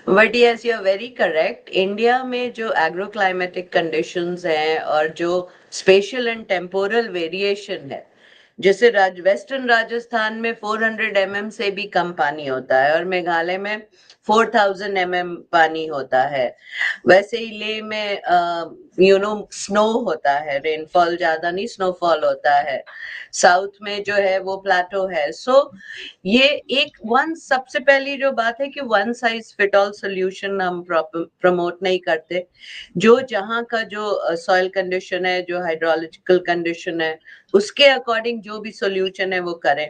But yes, you are very correct. India में जो agro climatic conditions हैं और जो स्पेशल एंड टेम्पोरल वेरिएशन है, जैसे वेस्टर्न राजस्थान में 400 mm से भी कम पानी होता है और मेघालय में 4000 mm पानी होता है. वैसे ही ले में स्नो होता है, रेनफॉल ज्यादा नहीं, स्नोफॉल होता है. साउथ में जो है वो प्लेटो है. सो ये एक सबसे पहली जो बात है कि one size fit all solution हम प्रमोट नहीं करते. जो जहाँ का जो सॉइल कंडीशन है, जो हाइड्रोलॉजिकल कंडीशन है, उसके अकॉर्डिंग जो भी सोल्यूशन है वो करें.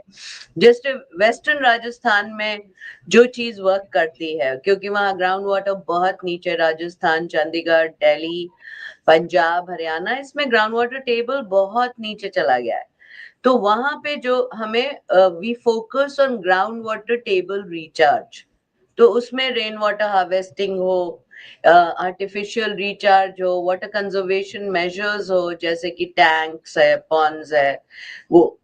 जस्ट वेस्टर्न राजस्थान में जो चीज वर्क करती है, क्योंकि वहाँ ग्राउंड वाटर बहुत नीचे, राजस्थान, चंडीगढ़, दिल्ली, पंजाब, हरियाणा, इसमें ग्राउंड वाटर टेबल बहुत नीचे चला गया है. तो वहां पे जो हमें we focus on ground water table recharge. तो उसमें रेन वाटर हार्वेस्टिंग हो, आर्टिफिशियल रिचार्ज हो, वाटर कंजर्वेशन मेजर्स हो, जैसे कि टैंक्स है, पॉन्ड्स है, वो.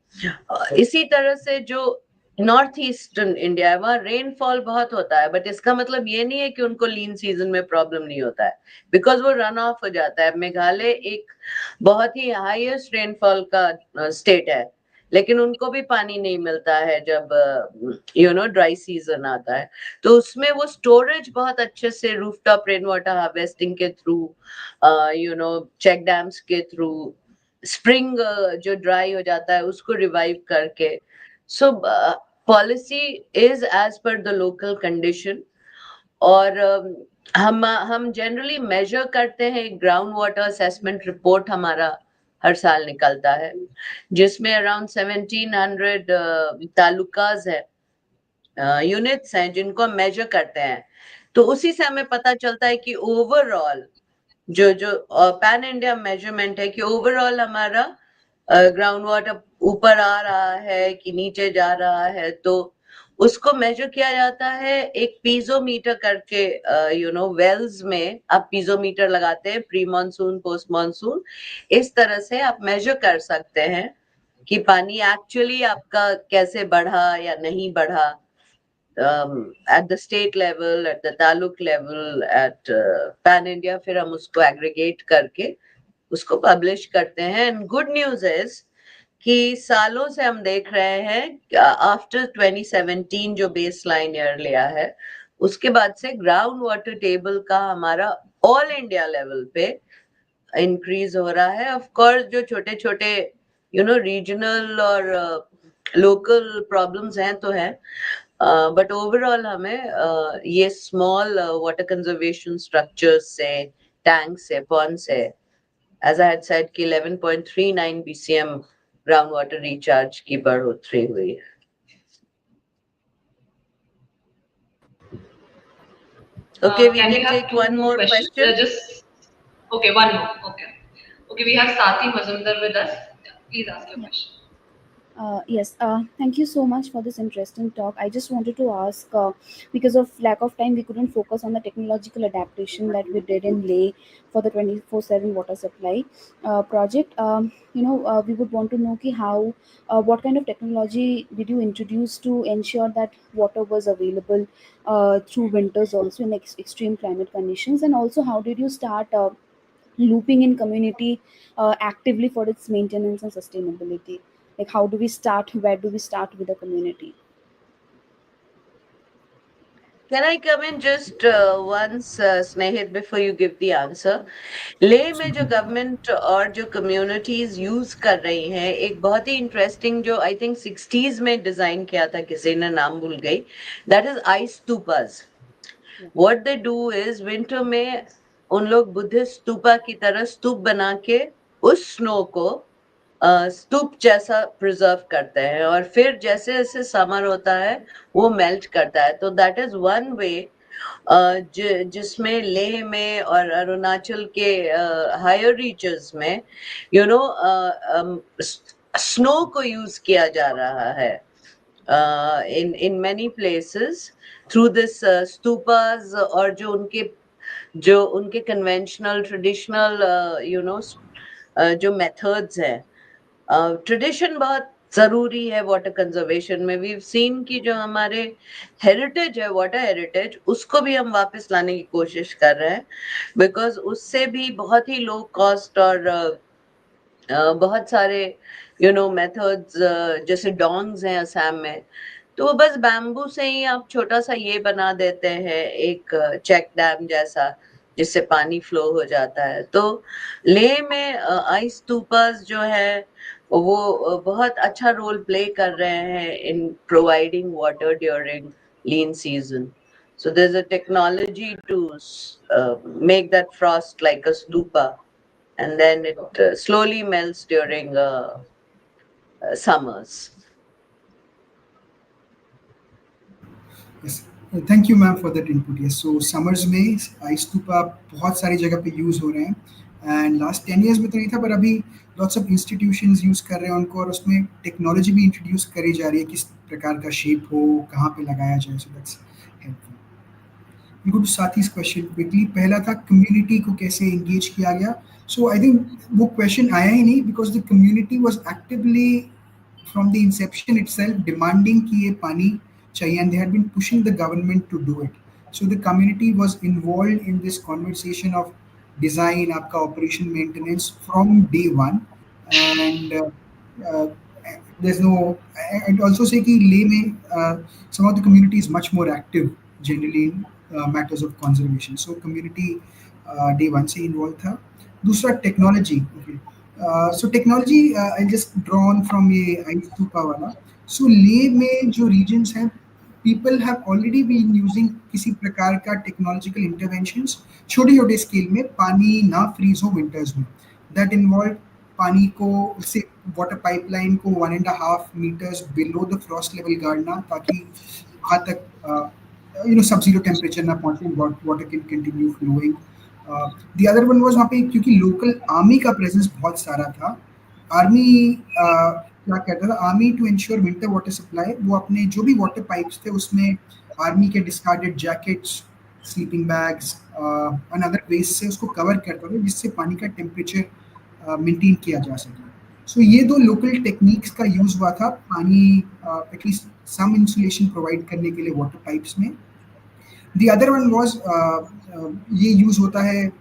इसी तरह से जो नॉर्थ ईस्टर्न इंडिया है, वहाँ रेनफॉल बहुत होता है, बट इसका मतलब ये नहीं है कि उनको लीन सीजन में प्रॉब्लम नहीं होता है, बिकॉज वो रन ऑफ हो जाता है. मेघालय एक बहुत ही हाईएस्ट रेनफॉल का स्टेट है, लेकिन उनको भी पानी नहीं मिलता है जब ड्राई सीजन आता है. तो उसमें वो स्टोरेज बहुत अच्छे से रूफटॉप रेन वाटर हार्वेस्टिंग के थ्रू, चेक डैम्स के थ्रू, स्प्रिंग जो ड्राई हो जाता है उसको रिवाइव करके. So policy is as per the local condition. और हम जनरली मेजर करते हैं, ग्राउंड वाटर असेसमेंट रिपोर्ट हमारा हर साल निकलता है, जिसमें अराउंड 1700 तालुकाज है, यूनिट्स हैं जिनको हम मेजर करते हैं. तो उसी से हमें पता चलता है कि ओवरऑल जो पैन इंडिया मेजरमेंट है कि ओवरऑल हमारा ग्राउंड वाटर ऊपर आ रहा है कि नीचे जा रहा है. तो उसको मेजर किया जाता है एक पीजोमीटर करके. वेल्स में आप पीजोमीटर लगाते हैं, प्री मानसून, पोस्ट मानसून, इस तरह से आप मेजर कर सकते हैं कि पानी एक्चुअली आपका कैसे बढ़ा या नहीं बढ़ा, at the state level, at the taluk level, at pan India. फिर हम उसको एग्रीगेट करके उसको पब्लिश करते हैं. एंड गुड न्यूज इज कि सालों से हम देख रहे हैं, आफ्टर 2017 जो बेस लाइन ईयर लिया है, उसके बाद से ग्राउंड वाटर टेबल का हमारा ऑल इंडिया लेवल पे इंक्रीज हो रहा है. ऑफ कोर्स जो छोटे छोटे रीजनल और लोकल प्रॉब्लम्स हैं तो हैं, बट ओवरऑल हमें ये स्मॉल वाटर कंजर्वेशन स्ट्रक्चर्स से, टैंक से, पॉन्ड से, एज आई हैड सेड कि 11.39 BCM ग्राउंड वाटर रिचार्ज की बढ़ोतरी हुई है. Okay, we can take one more question. Okay, one more. Okay, we have Sati Mazumdar with us. Please ask your question. Yes, thank you so much for this interesting talk. I just wanted to ask, because of lack of time, we couldn't focus on the technological adaptation that we did in Leh for the 24/7 water supply project. We would want to know what kind of technology did you introduce to ensure that water was available through winters also in extreme climate conditions, and also how did you start looping in community actively for its maintenance and sustainability? Like, how do we start? Where do we start with the community? Can I come in just once, Snehit, before you give the answer? ले में जो government और जो communities use कर रही हैं, एक बहुत ही इंटरेस्टिंग जो आई थिंक 60s में डिजाइन किया था, किसी ने नाम भूल गई, that is ice stupas. What they do is winter में उन लोग बुद्धिस्ट स्तूपा की तरह स्तूप बना के उस स्नो को स्तूप जैसा प्रिजर्व करते हैं, और फिर जैसे जैसे समर होता है वो मेल्ट करता है. तो दैट इज वन वे जिसमें लेह में और अरुणाचल के हायर रीचेस में स्नो को यूज किया जा रहा है in many places through this stupas, और जो उनके कन्वेंशनल ट्रेडिशनल जो मेथड्स हैं. ट्रेडिशन बहुत जरूरी है वाटर कंजर्वेशन में. वी सीन कि जो हमारे हेरिटेज है, वाटर हेरिटेज, उसको भी हम वापस लाने की कोशिश कर रहे हैं, बिकॉज उससे भी बहुत ही लो कॉस्ट और बहुत सारे मेथड्स, जैसे डोंग्स हैं असम में, तो बस बैम्बू से ही आप छोटा सा ये बना देते हैं, एक चेक डैम जैसा, जिससे पानी फ्लो हो जाता है. तो लेह में आइस स्तूपास जो है वो बहुत अच्छा रोल प्ले कर रहे हैं in providing water during lean season. So there's a technology to make that frost like a stupa, and then it slowly melts during summers. Yes. Thank you, ma'am, for that input. Yes, so summers में ice stupa बहुत सारी जगह पे use हो रहे हैं, and last 10 years में तो नहीं था, पर अभी lots of institutions use कर रहे हैं उनको, और उसमें technology भी introduce करी जा रही है, किस प्रकार का shape हो, कहाँ पे लगाया जाए. So that's helpful. We go to Sathi's question quickly. पहला था community को कैसे engage किया गया. So I think वो question आया ही नहीं, because the community was actively from the inception itself demanding कि ये पानी चाहिए, and they had been pushing the government to do it. So the community was involved in this conversation of design, आपका operation maintenance from day one, and uh, there's no. I'd also say कि Leh में some of the community is much more active generally in matters of conservation. So community day one से involved था. दूसरा technology. Okay. So technology I just drawn from ये ice stupa वाला. So Leh में जो regions हैं, people have already been using किसी प्रकार का technological interventions छोटे छोटे scale में, पानी ना freeze हो winters में. That involved पानी को से water pipeline को 1.5 meters below the frost level गाड़ना, ताकि वहाँ तक sub-zero temperature ना पहुँचे, water can continue flowing. The other one was वहाँ पे क्योंकि local army का presence बहुत सारा था, army क्या कहता था, army to ensure winter water supply, वो अपने जो भी वाटर पाइप्स थे उसमें आर्मी के discarded jackets, sleeping bags and other waste से उसको कवर करता था, जिससे पानी का टेम्परेचर मेंटेन किया जा सके. सो ये दो लोकल टेक्निक्स का यूज हुआ था पानी एटलीस्ट सम इंसुलेशन प्रोवाइड करने के लिए वाटर पाइप्स में. The other one was ये यूज होता है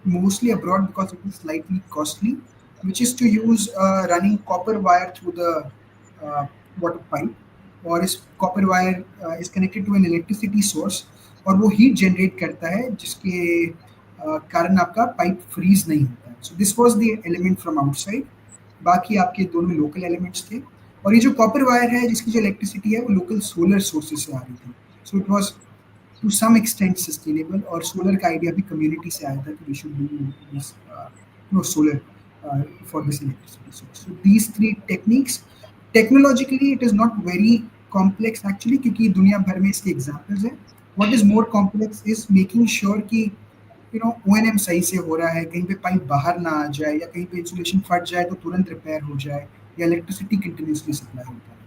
mostly abroad because it is slightly costly, which is to use running copper wire through the water pipe, और इस copper wire is connected to an electricity source, और वो heat generate करता है जिसके कारण आपका पाइप freeze नहीं होता है. So this was the element from outside. बाकी आपके दोनों local elements थे, और ये जो copper wire है जिसकी जो electricity है वो local solar sources से आ रही थी. So it was to some extent sustainable, और solar का idea भी community से आया था कि we should do this solar for this electricity source. So these three techniques, technologically it is not very complex actually, क्योंकि दुनिया भर में इसके examples हैं. What is more complex is making sure कि O&M सही से हो रहा है, कहीं पे पाइप बाहर ना आ जाए, या कहीं पे इंसुलेशन फट जाए तो तुरंत रिपेयर हो जाए, या इलेक्ट्रिसिटी कंटिन्यूसली सप्लाई होता है.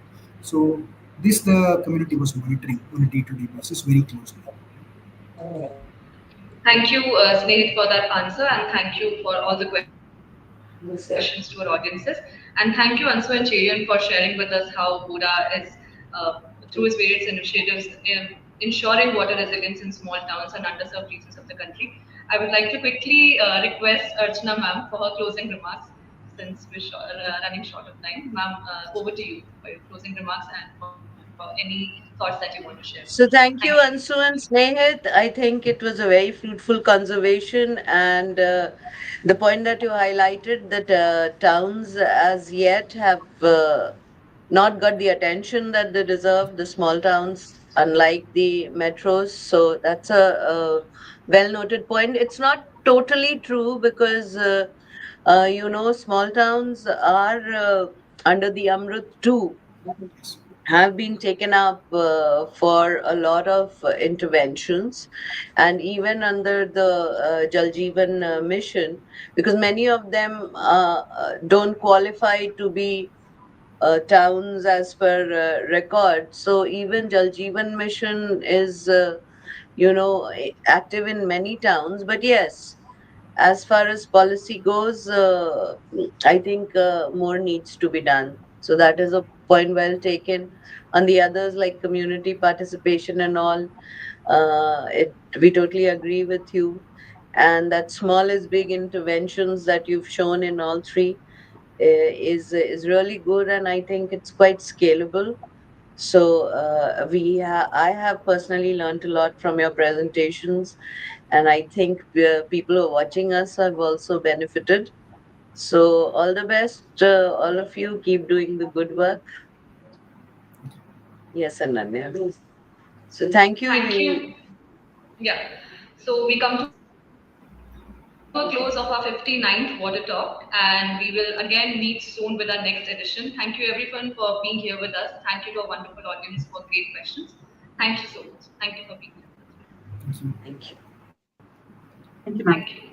So this the community was monitoring on a day-to-day basis very closely. Thank you, Snehit, for that answer, and thank you for all the questions to our audiences. And thank you, Ansu and Cherian, for sharing with us how BORDA is, through its various initiatives, ensuring water resilience in small towns and underserved regions of the country. I would like to quickly request Archana ma'am for her closing remarks, since we're running short of time. Ma'am, over to you for your closing remarks and for any thoughts that you want to share. So thank you, Thank you. Ansu and Snehit. I think it was a very fruitful conversation, and the point that you highlighted that towns as yet have not got the attention that they deserve, the small towns, unlike the metros. So that's a well noted point. It's not totally true because small towns are under the Amrut too have been taken up for a lot of interventions, and even under the Jal Jeevan mission, because many of them don't qualify to be towns as per record. So even Jal Jeevan mission is, active in many towns. But yes, as far as policy goes, I think more needs to be done. So that is a point well taken. On the others, like community participation and all, we totally agree with you. And that small is big interventions that you've shown in all three is really good, and I think it's quite scalable. So I have personally learned a lot from your presentations, and I think people who are watching us have also benefited. So all the best, all of you. Keep doing the good work. Yes, Ananya. So thank you. Thank you. Yeah. So we come to a close of our 59th Water Talk, and we will again meet soon with our next edition. Thank you everyone for being here with us. Thank you to our wonderful audience for great questions. Thank you so much. Thank you for being here. Thank you. Thank you, Thank ma'am. you.